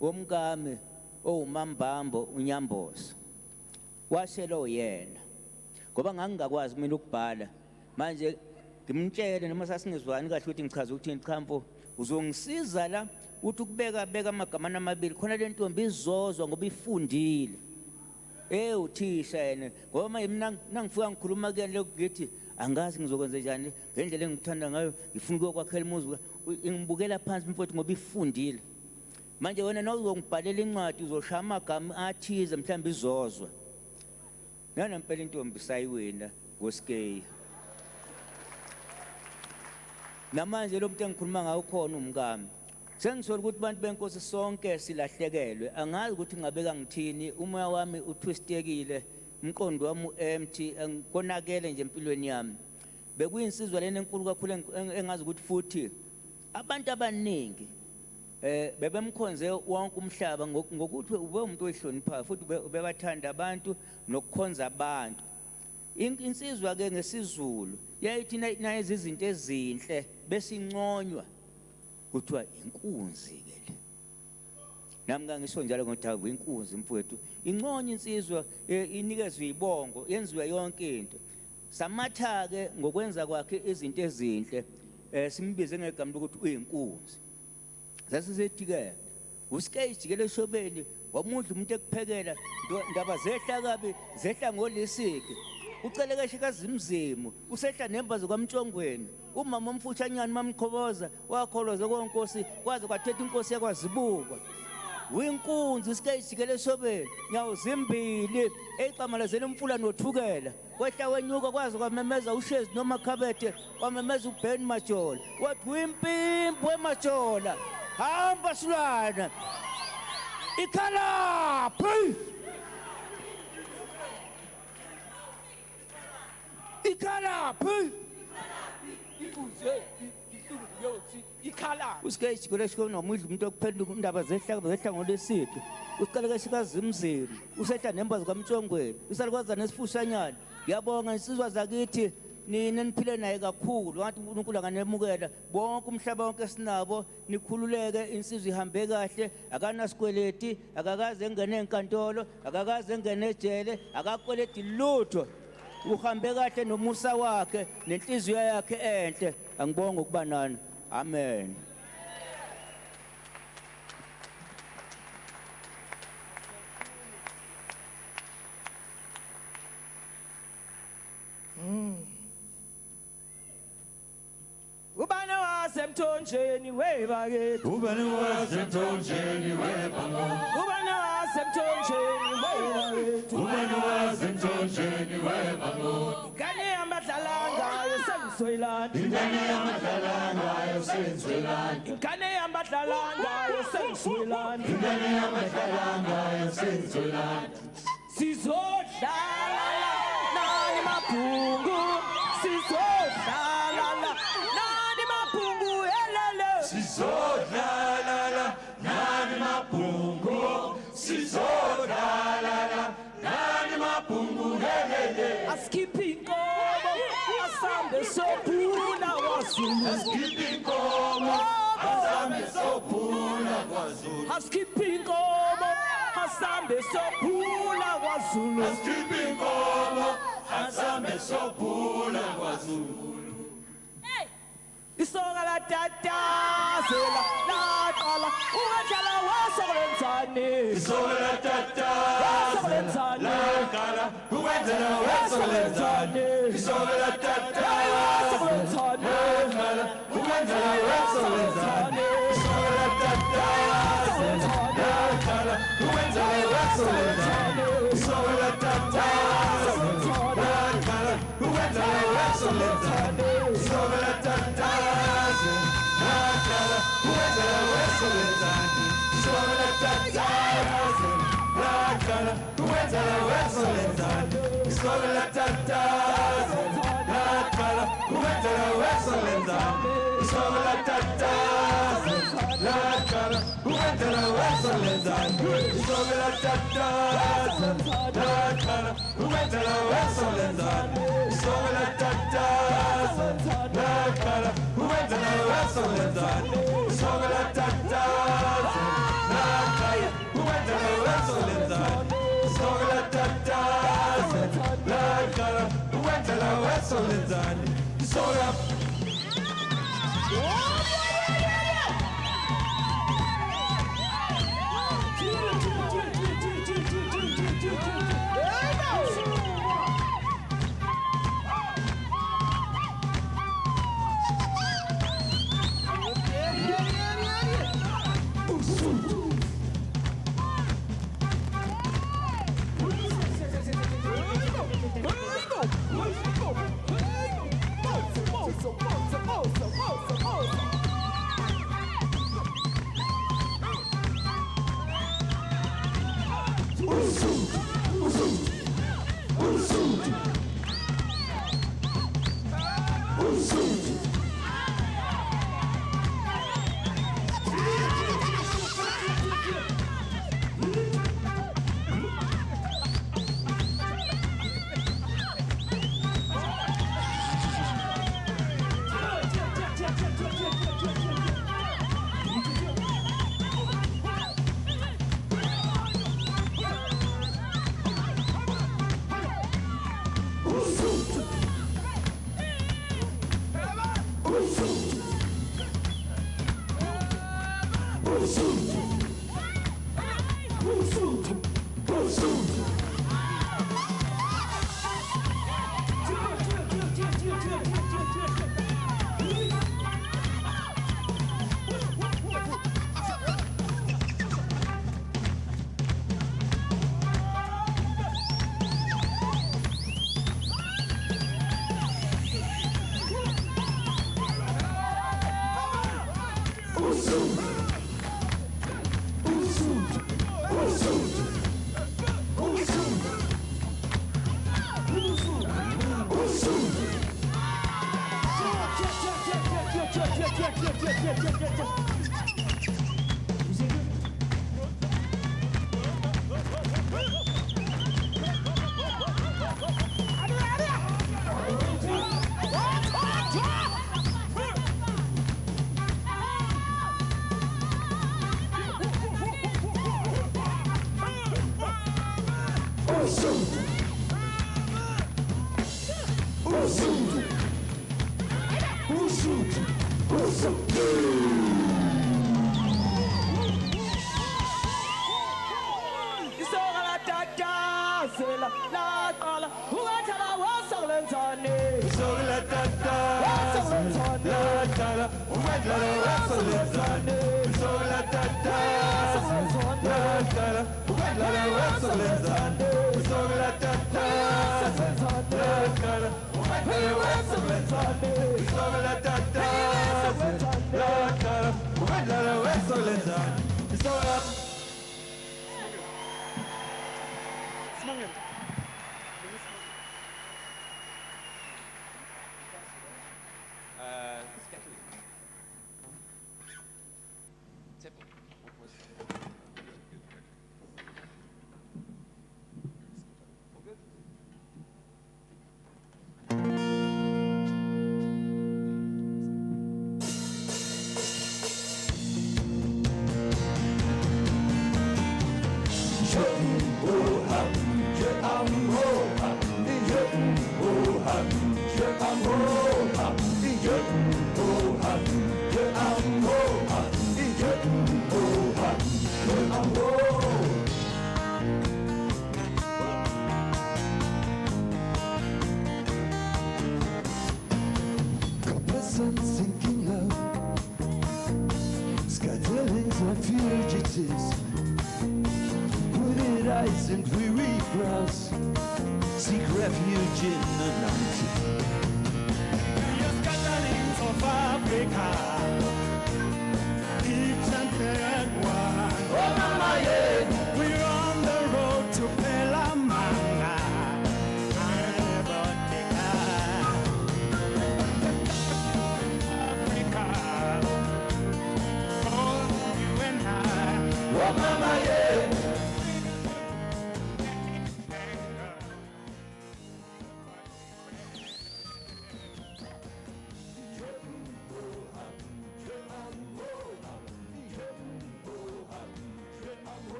womkami owumambambo unyambozo washelo yena ngoba ngangingakwazi mina ukubhala manje ngimtshele noma sasingezwani kahle ukuthi ngichaza ukuthi cha mfo uzongisiza la uthi ukubeka amagama amabili khona le ntombi izozwa ngoba ifundile uthisha yena ngoba mina nangifika ngikhuluma ke lokho ngithi angazi ngizokwenza njani ngendlela engikuthanda ngayo ngifuna ukuyokwakhela umuzi ngibukela phansi mfowethu ngoba ifundile manje wena nawuzongibhalela incwadi uzoshaya amagama athize mhlawumbe izozwa nana impela intombi sayiwina ngoSkay namanje lo muntu engikhuluma ngayo khona umkami sengisola ukuthi abantu benkosi sonke silahlekelwe angazi ukuthi ngabeka ngithini umoya wami utwistekile umqondo wami empty ngikonakele nje empilweni yami bekuyinsizwa lena enkulu kakhulu engazi ukuthi futhi abantu abaningi bebemkhonze wonke umhlaba ngokuthi ube umuntu oyihloniphayo futhi ubebathanda abantu nokukhonza abantu insizwa ke ngesizulu yayithi nayizi izinto ezinhle besinconywa kuthiwa inkunzi ke le nami ngangisho njalo ngothi inkunzi mfowethu inconye insizwa inikezwe ibongo yenziwe yonke into samatha ke ngokwenza kwakhe izinto ezinhle simbize ngegama lokuthi uyinkunzi sasisethi ke uSkay jikele eshobeni wamudla umuntu ekuphekela ndaba zehla kabi zehla ngolisiki ucele kashe kazimzimu usehla nembazo kwamtshongweni umama omfutshanyana mamqhoboza wakholoza konkosi kwaze kwathetha inkosi yakwazibuka uyinkunzi uSkay jikele eshobeni nyawo zimbili eqamalazela umfula nothukela kwehla wenyuka kwaze kwamemeza uShezi noma Khabethe kwamemeza uBen Majola wathi uyimpimpo eMajola hamba silwana ikhalaphi ikhalaphi ikhalaphi uSkay jikele eshobeni wamudla umuntu okuphenduka indaba zehla ngolesiphi uqale kashikazimzimu usehla nembazo kwamtshongweni usalukwaza nesifushanyana ngiyabonga insizwa zakithi nina niphile naye kakhulu ngathi uNkulunkulu anganemukela bonke umhlaba wonke sinabo nikhululeke insizwe ihambe kahle akanasikweleti akakaze engene enkantolo akakaze engene ejele akakweleti lutho uhambe kahle nomusa wakhe nenhliziyo yakhe enhle angibonga ukuba nani amen Ubani wasemthonjeni webakithi Ubani wasemthonjeni webango Ubani wasemthonjeni webakithi Ubani wasemthonjeni webango Ingane yamadlalangayo sengisoyilanda Ingane yamadlalangayo sengisoyilanda Ingane yamadlalangayo sengisoyilanda Ingane yamadlalangayo sengisoyilanda Sizodlala nani mabhungu sizodlala nani mabhungu helele Sizodlala nani mabhungu Sizodlala nani mabhungu helele Askippy inkomo asambe sophula kwaZulu Askippy inkomo asambe sophula kwaZulu Askippy inkomo asambe sophula kwaZulu Askippy inkomo asambe sophula kwaZulu Isoka la tatazela laqala ungadlala wasokolenzani Isoka la tatazela laqala ungadlala wasokolenzani Isoka la tatazela laqala ungadlala wasokolenzani Isoka la tatazela laqala ungadlala wasokolenzani Isoka la tatazela laqala ungadlala wasokolenzani Isoka la tatazela laqala ungadlala wesolenzani isobela tatazi laqala ukwenzela wesolenzani isobela tatazi laqala ukwenzela wesolenzani isobela tatazi laqala ukwenzela wesolenzani isobela tatazi laqala ukwenzela wesolenzani isobela tatazi laqala ukwenzela wesolenzani isobela tatazi laqala ukwenzela wesolenzani isobela Sinking low, scatterings and fugitives, hooded eyes and weary brows seek refuge in the night. The scatterings of Africa, each and every one. Oh, Mama, yeah. We're on the road to Pelamanga. mama, yeah.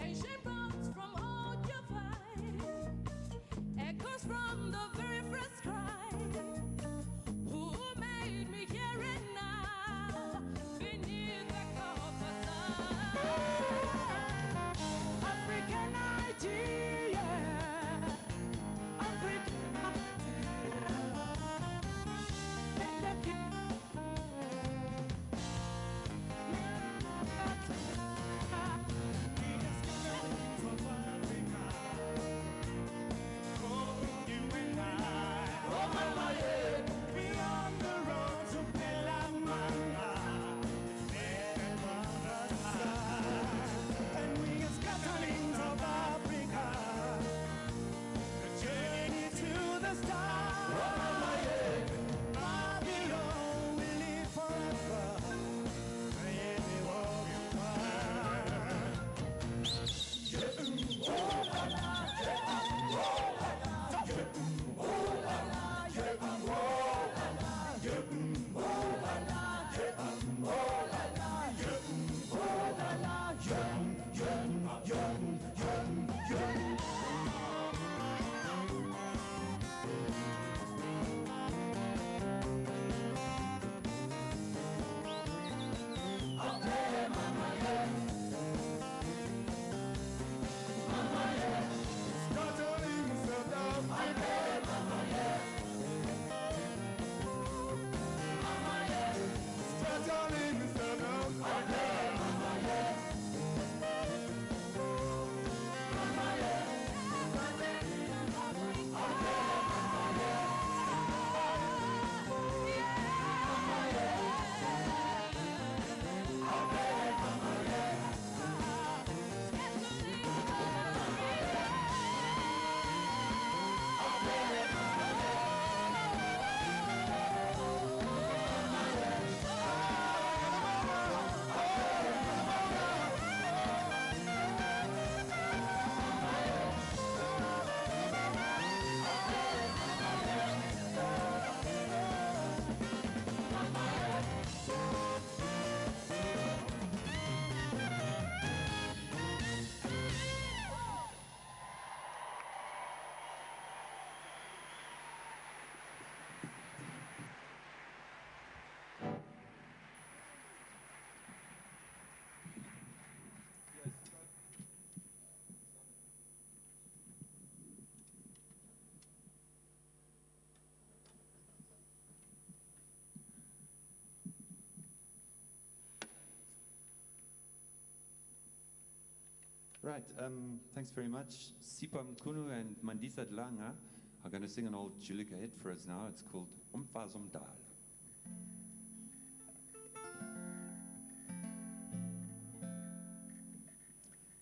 Ancient bones from all your fight, echoes from the very first cry. Who made me hear it now, beneath the copper sun? African idea, African Right, thanks very much. Sipam Kunu and Mandisa Dlanga are going to sing an old Julika hit for us now. It's called Umfazum Dal.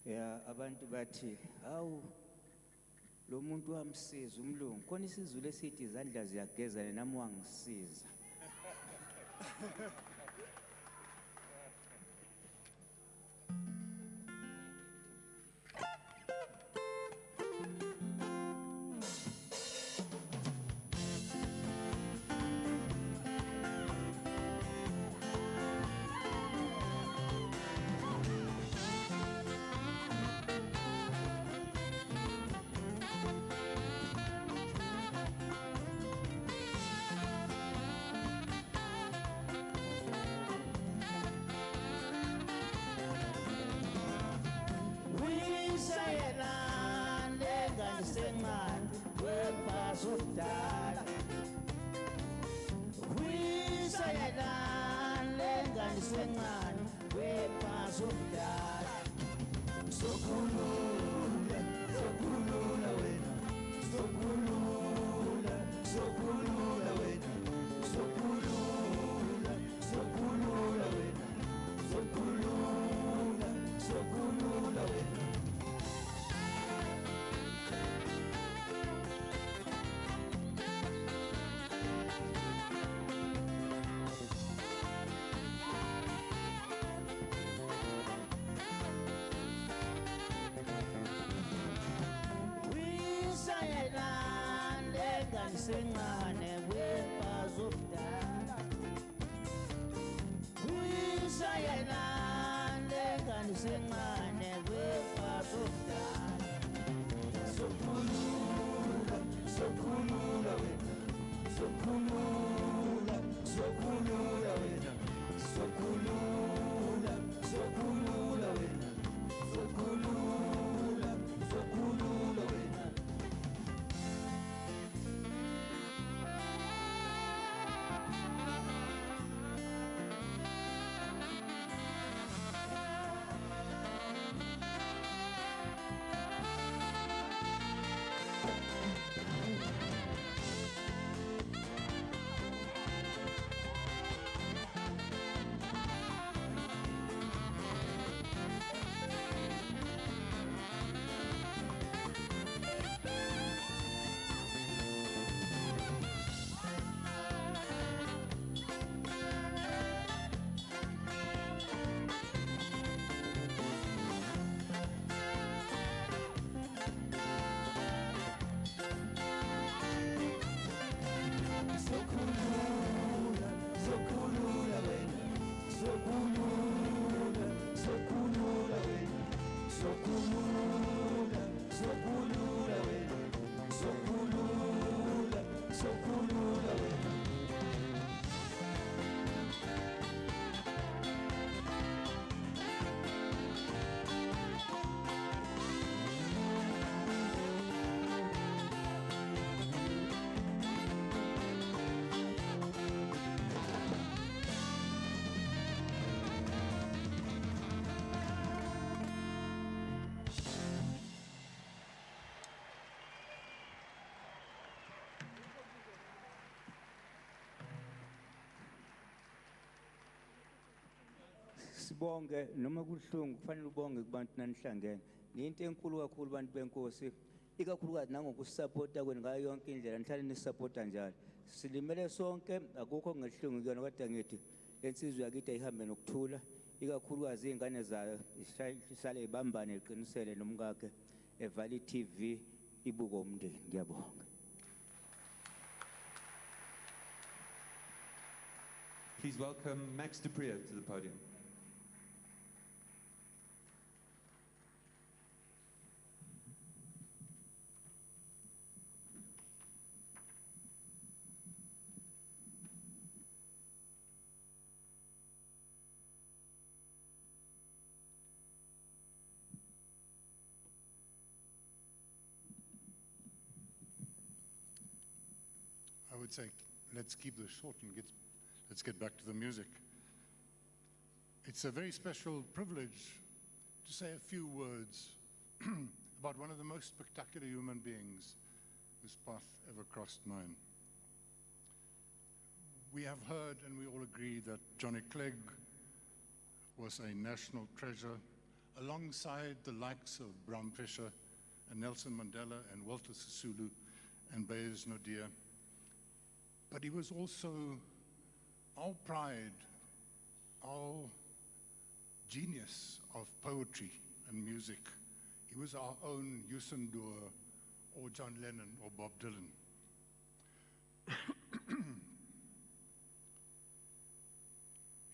Ya abantu bathi awu lo muntu wamsiza umlungu khona isizulu esithi izandla ziyagezana nami wangisiza. ngisencane webazobudala uyisa yena lengane isencane webazobudala sokhulula sokhulula wena sokhulula sokhulula wena sokhulula sokhulula wena sokhulula sokhulula wena sibonge noma kuhlungu kufanele ubonge kubantu nanihlangene into enkulu kakhulu bantu benkosi ikakhulukazi nangokusupporta kwenu ngayo yonke indlela nihlale nisupporta njalo silimele sonke akukho ngehlungu kuyona kodwa ngithi lensizwe yakithi ayihambe nokuthula ikakhulukazi izingane zayo ihlale ibambane iqinisele nomkakhe evali TV ibuko umndeni ngiyabonga. Please welcome Max Dupree to the podium. I would say, let's keep this short and let's get back to the music. It's a very special privilege to say a few words about one of the most spectacular human beings whose path ever crossed mine. We have heard and we all agree that Johnny Clegg was a national treasure alongside the likes of Bram Fischer and Nelson Mandela and Walter Sisulu and Beyers Naudé. But he was also our pride, our genius of poetry and music. He was our own Usain Dore or John Lennon or Bob Dylan.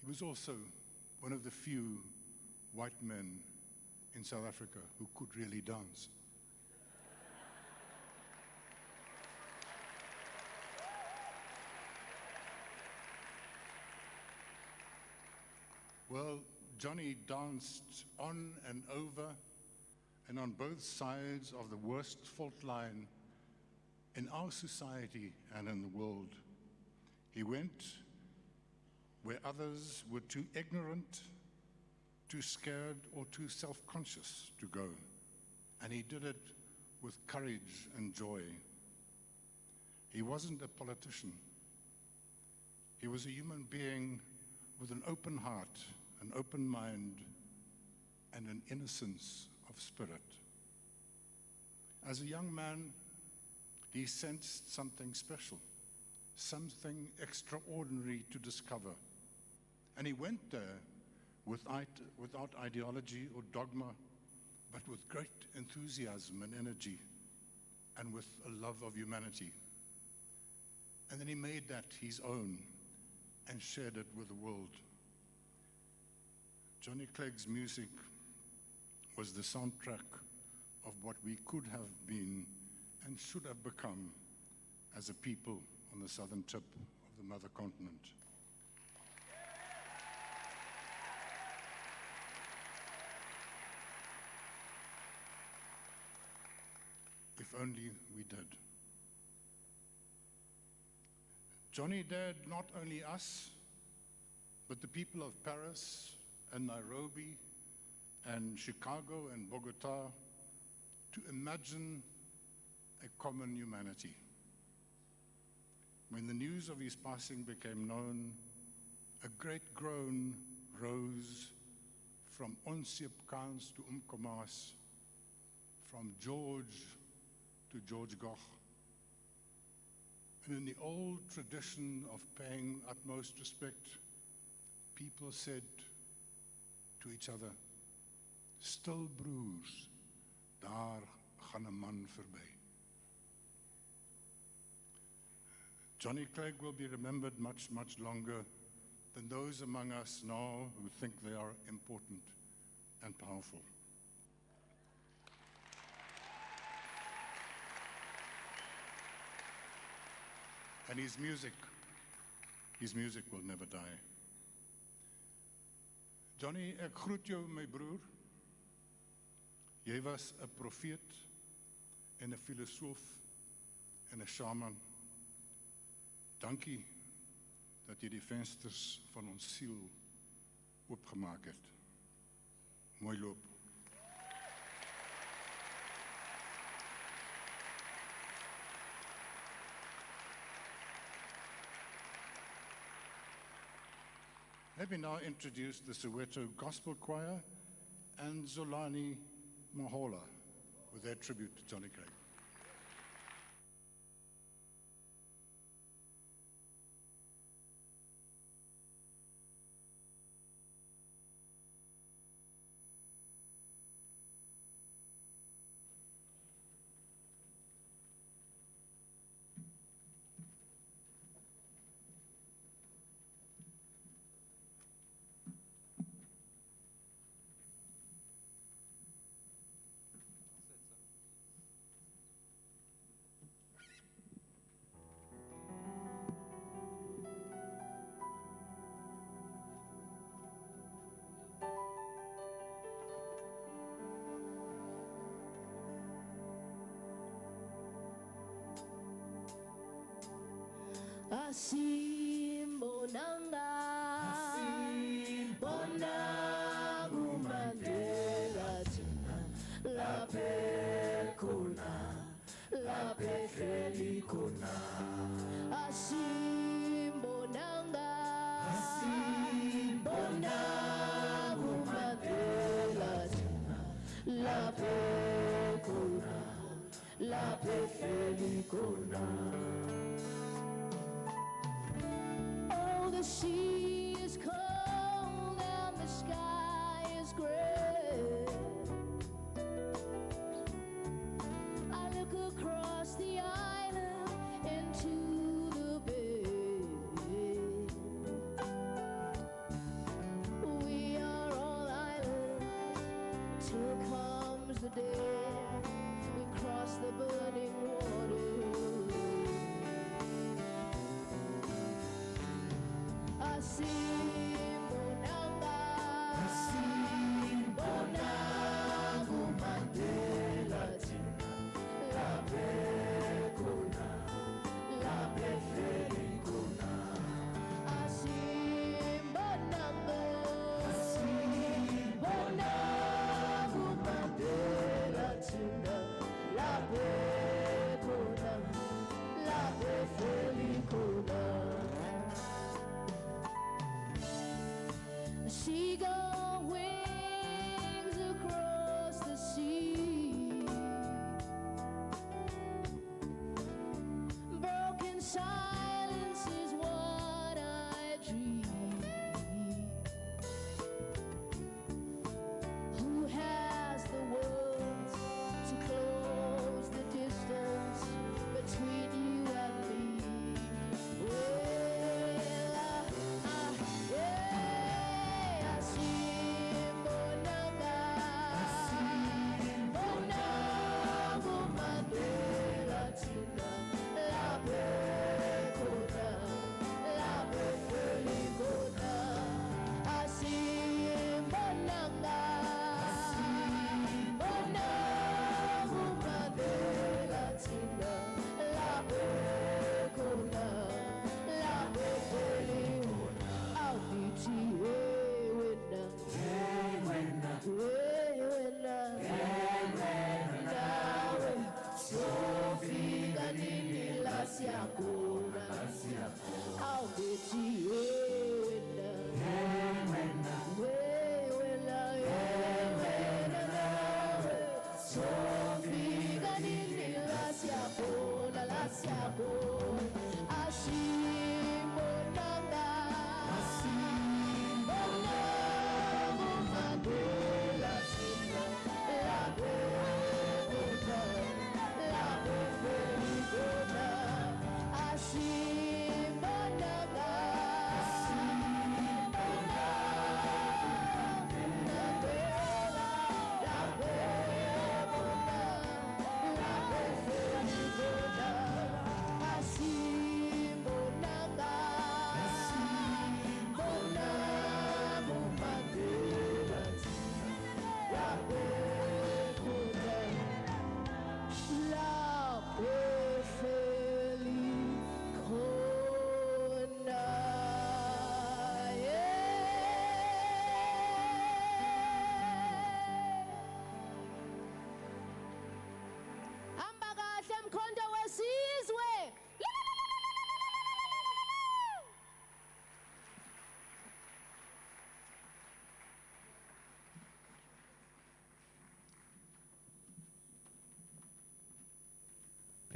He was also one of the few white men in South Africa who could really dance. Well, Johnny danced on and over and on both sides of the worst fault line in our society and in the world. He went where others were too ignorant, too scared, or too self-conscious to go. And he did it with courage and joy. He wasn't a politician. He was a human being with an open heart, an open mind, and an innocence of spirit. As a young man, he sensed something special, something extraordinary to discover. And he went there without ideology or dogma, but with great enthusiasm and energy, and with a love of humanity. And then he made that his own and shared it with the world. Johnny Clegg's music was the soundtrack of what we could have been and should have become as a people on the southern tip of the mother continent. If only we did. Johnny dared not only us, but the people of Paris and Nairobi and Chicago and Bogota to imagine a common humanity. When the news of his passing became known, a great groan rose from Onsiepkans to Umkomaas, from George to George Goch. And in the old tradition of paying utmost respect, people said to each other, "Stil broers, daar gaan 'n man verby." Johnny Clegg will be remembered much, much longer than those among us now who think they are important and powerful. And his music will never die. Johnny, ek groet jou, my broer. Jy was 'n profeet en 'n filosoof en 'n shaman. Dankie dat jy die vensters van ons siel oopgemaak het. Mooi loop. Let me now introduce the Soweto Gospel Choir and Zolani Mahola with their tribute to Johnny Clegg. Asimbonanga, asimbonanga umandela thina laphe khona, laphe hleli khona. Asimbonanga, asimbonanga umandela thina laphe khona, laphe hleli khona. The sea is cold and the sky is gray. I look across the island into the bay. We are all islands till comes the day we cross the burning water.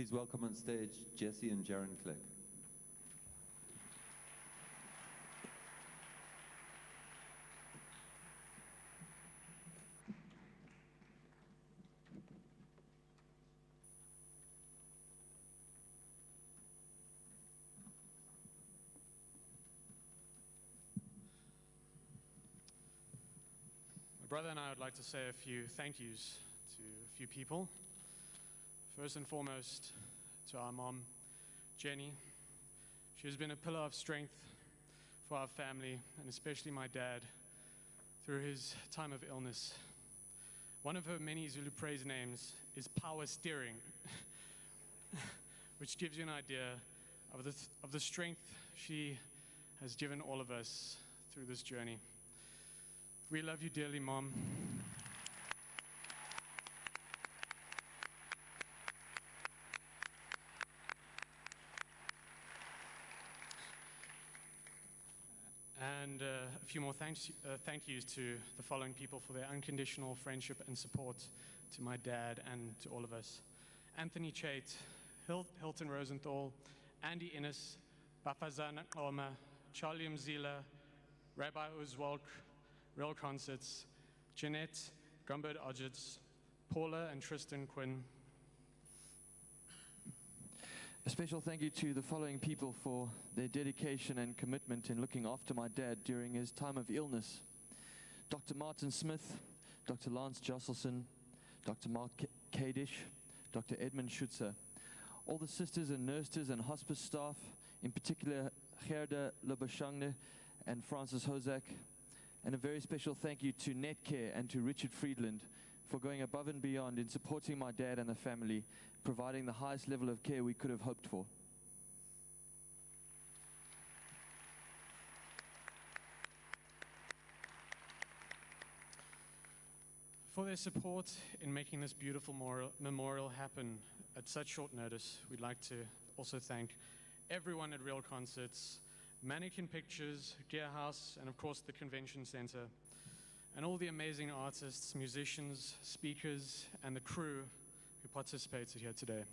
Please welcome on stage Jesse and Johnny Clegg. My brother and I would like to say a few thank yous to a few people. First and foremost, to our mom, Jenny. She has been a pillar of strength for our family, and especially my dad, through his time of illness. One of her many Zulu praise names is Power Steering, which gives you an idea of the strength she has given all of us through this journey. We love you dearly, Mom. And a few more thank yous to the following people for their unconditional friendship and support to my dad and to all of us. Anthony Chait, Hilton Rosenthal, Andy Innes, Bafazana Oma, Charlie Mzila, Rabbi Uzwalk, Real Concerts, Jeanette Gumbert Odgets, Paula and Tristan Quinn. A special thank you to the following people for their dedication and commitment in looking after my dad during his time of illness. Dr. Martin Smith, Dr. Lance Josselson, Dr. Mark Kadish, Dr. Edmund Schutzer, all the sisters and nurses and hospice staff, in particular Gerda Lobashangne and Francis Hozak, and a very special thank you to Netcare and to Richard Friedland for going above and beyond in supporting my dad and the family, providing the highest level of care we could have hoped for. For their support in making this beautiful memorial happen at such short notice, we'd like to also thank everyone at Real Concerts, Mannequin Pictures, Gear House, and of course the Convention Center, and all the amazing artists, musicians, speakers, and the crew who participated here today.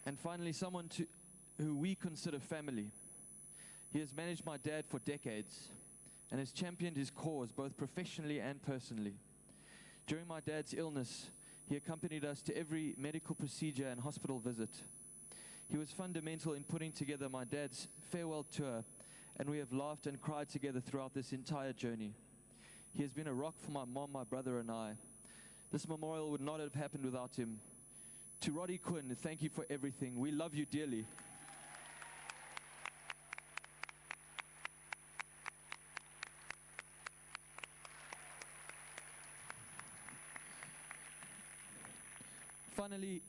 And finally, someone who we consider family. He has managed my dad for decades and has championed his cause both professionally and personally. During my dad's illness, he accompanied us to every medical procedure and hospital visit. He was fundamental in putting together my dad's farewell tour, and we have laughed and cried together throughout this entire journey. He has been a rock for my mom, my brother, and I. This memorial would not have happened without him. To Roddy Quinn, thank you for everything. We love you dearly. Finally,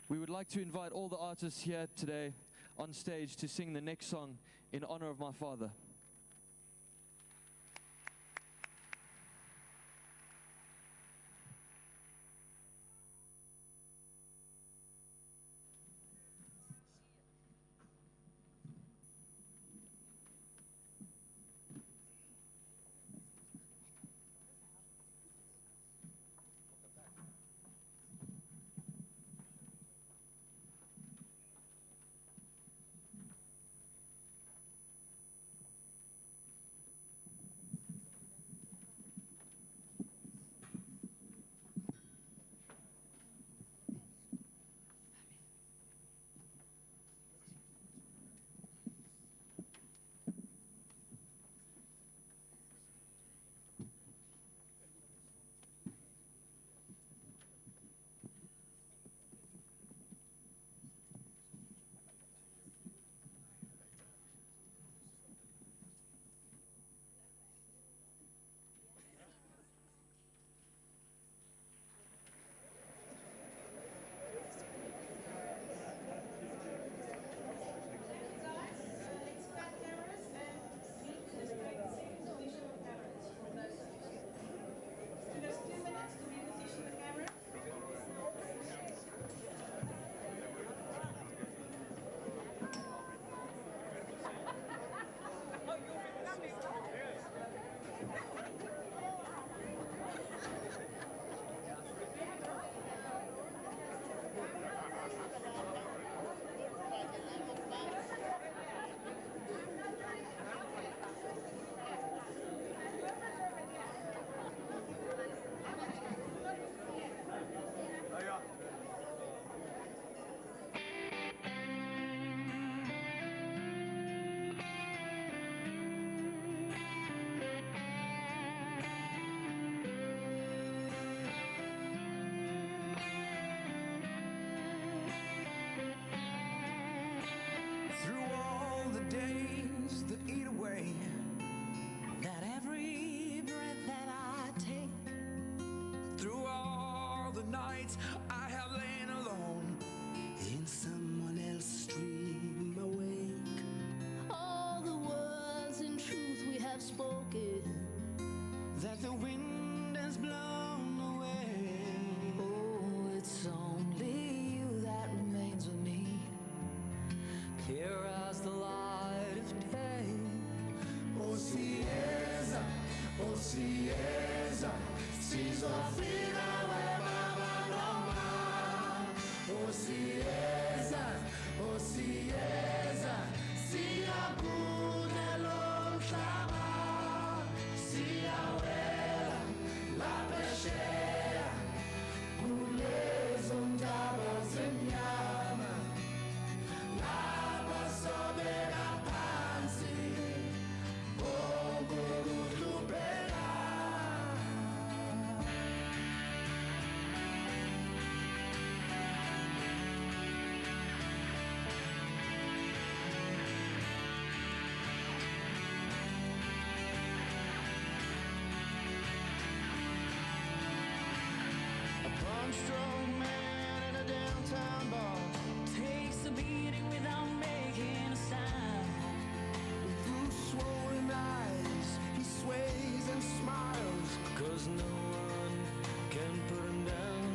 we would like to invite all the artists here today on stage to sing the next song in honor of my father. nights I have lain alone in someone else's dream awake. All the words in truth we have spoken, That the wind has blown away. oh, it's only you that remains with me, clear as the light of day. Osieza, Osieza, sizofika webaba noma. Osieza, Osieza, siyakudela umhlaba, siyawela lapesheya kulezo ntaba zemnyama, lapha sobeka phansi kokukudlubhela. A punch-drunk man in a downtown bar Takes a beating without making a sound. through swollen eyes, he sways and smiles, 'cause no one can put him down.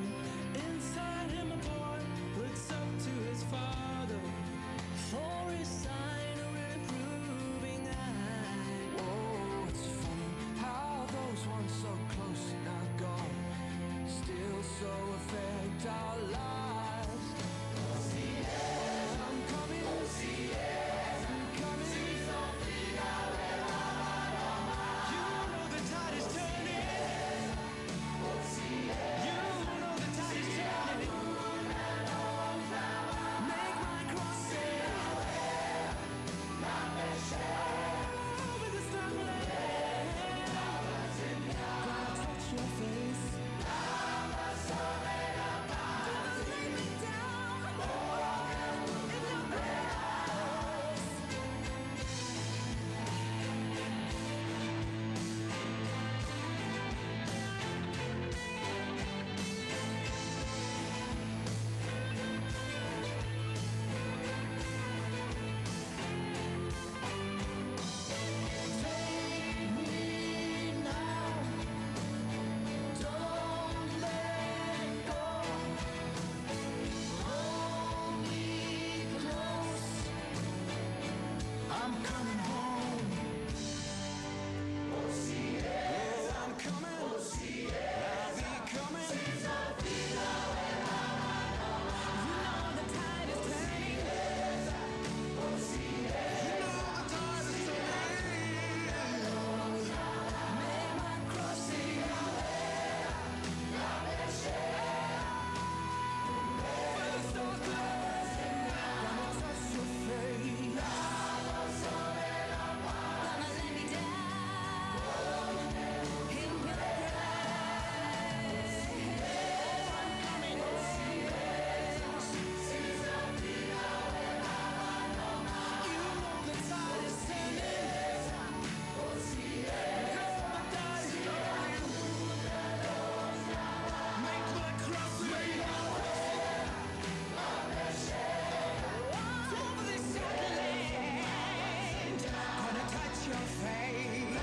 Inside him a boy looks up to his father For a sign of reproving eye. Oh, it's funny how those once so close now gone still so affect our lives. I'm coming, I'm coming. You know the tide is turning. You know the tide is turning. Make my crossing over the starlight. Gonna touch your face. Gonna lay me down in your bed. Take me now, don't let go. Hold me close, I'm coming home. Osieza, I'm coming. Osieza, I'll be coming. You know the tide is turning. You know the tide is turning. Make my crossing where the stars close. Gonna touch your face. Gonna lay me down in your You know the tide is turning. Make my crossing over this land. Gonna touch your face.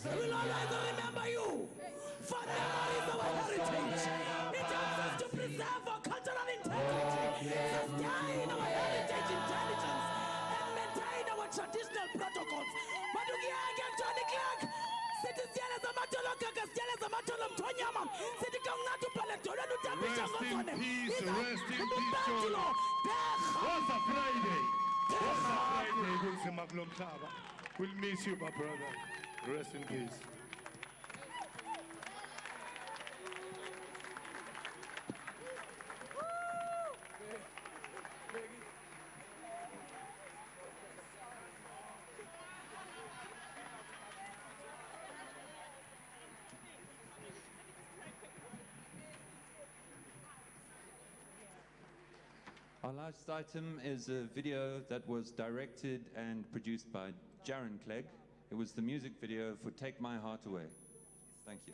Will always remember for memories of our heritage. It helps us to preserve our cultural integrity, sustain our heritage intelligence, and maintain our traditional protocols. Madugiyake Johnny Clegg, sithi siyale zamatolo gaga, siyale zamatolo mthonyama, sithi kawungathi ubhale dolweni utambisha ngozone. Rest in peace, Johnny. What's a Friday? What's a Friday? Kunzima kulo mhlaba. We'll miss you, my brother. Rest in peace. Our last item is a video that was directed and produced by Johnny Clegg. It was the music video for Take My Heart Away. Thank you.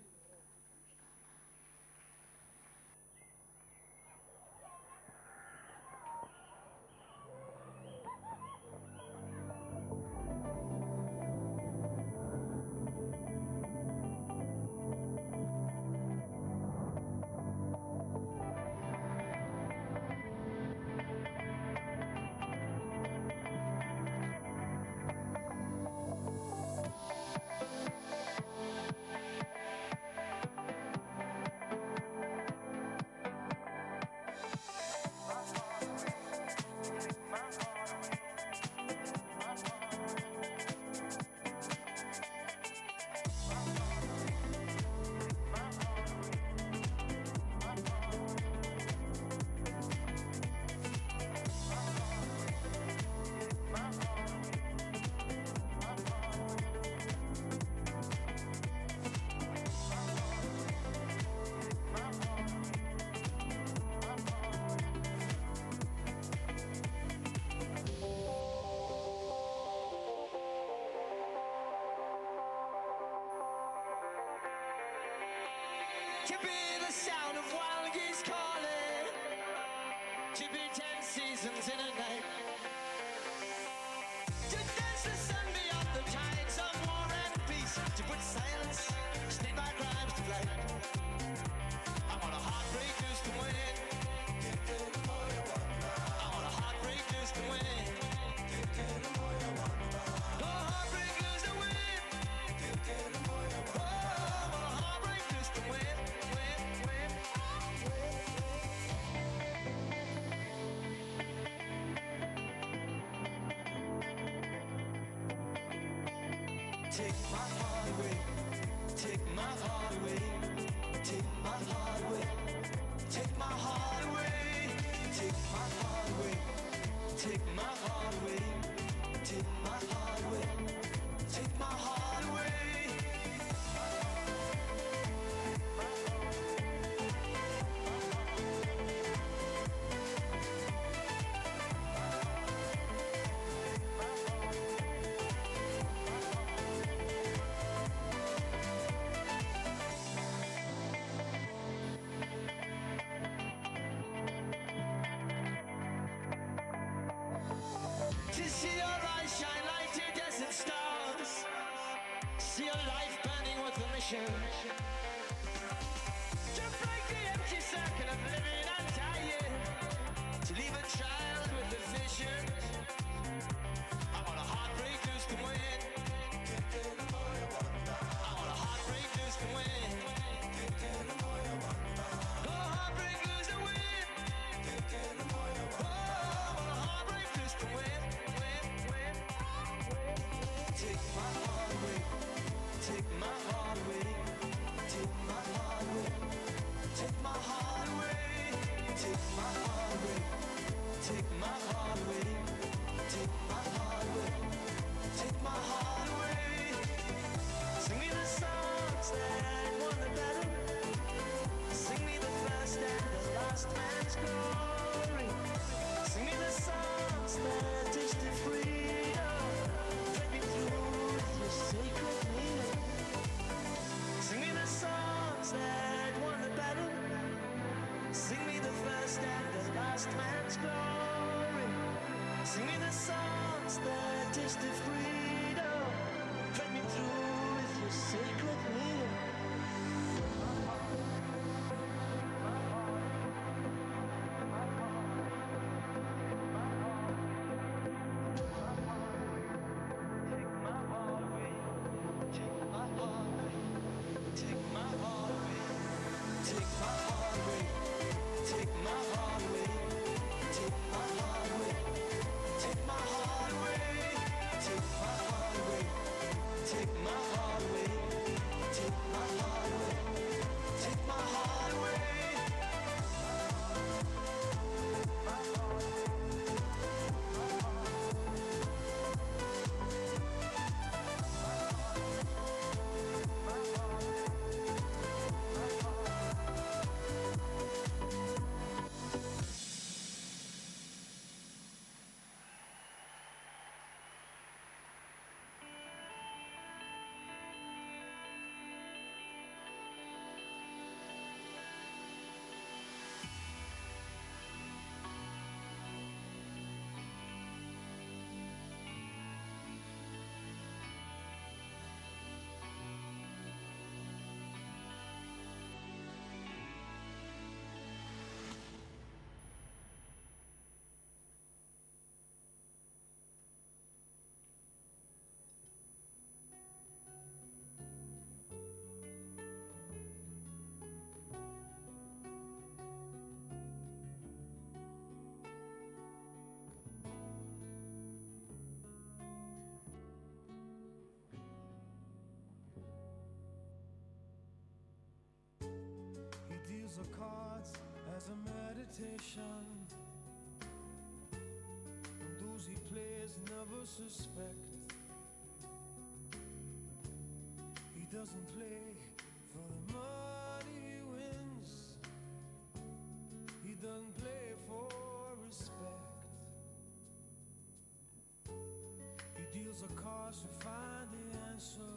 To be the sound of wild geese calling, to be 10 seasons in a night, to dance the sun beyond the tides of war and peace, to put silence, stain my crimes to flight. I want a heartbreak news to win. I want a heartbreak news to win. Oh, heartbreak news to win. Oh, I want a heartbreak news to win. Take my heart away, take my heart away, take my heart away, take my heart away, take my heart away, take my heart away, take my heart away, take my heart away. To see your eyes shine like two desert stars, see your life burning with a mission, to break the empty circle of living and dying, to leave a child with a vision. I want a heartbreak news to win. I want a heartbreak news to win. Oh, heartbreak news to win. Oh, I want a heartbreak news to win. Take my heart away, take my heart away, take my heart away, take my heart away, take my heart away, take my heart away, take my heart away, take my heart away. Sing me the songs that won the battle, sing me the first and the last man's glory, sing me the songs that tasted freedom, take me through with your sacred meaning. Sing me the songs that won the battle, sing me the first and the last man's glory, sing me the songs that tasted freedom, take me through with your sacred meaning. take my heart away, take my heart away, take my heart away, take my heart away, take my heart away, take my heart away, take my heart away, take my heart away. He deals the cards as a meditation, and those he plays never suspect. He doesn't play for the money he wins, he doesn't play for respect. He deals the cards to find the answer,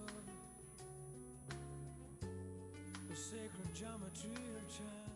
the sacred geometry of chance.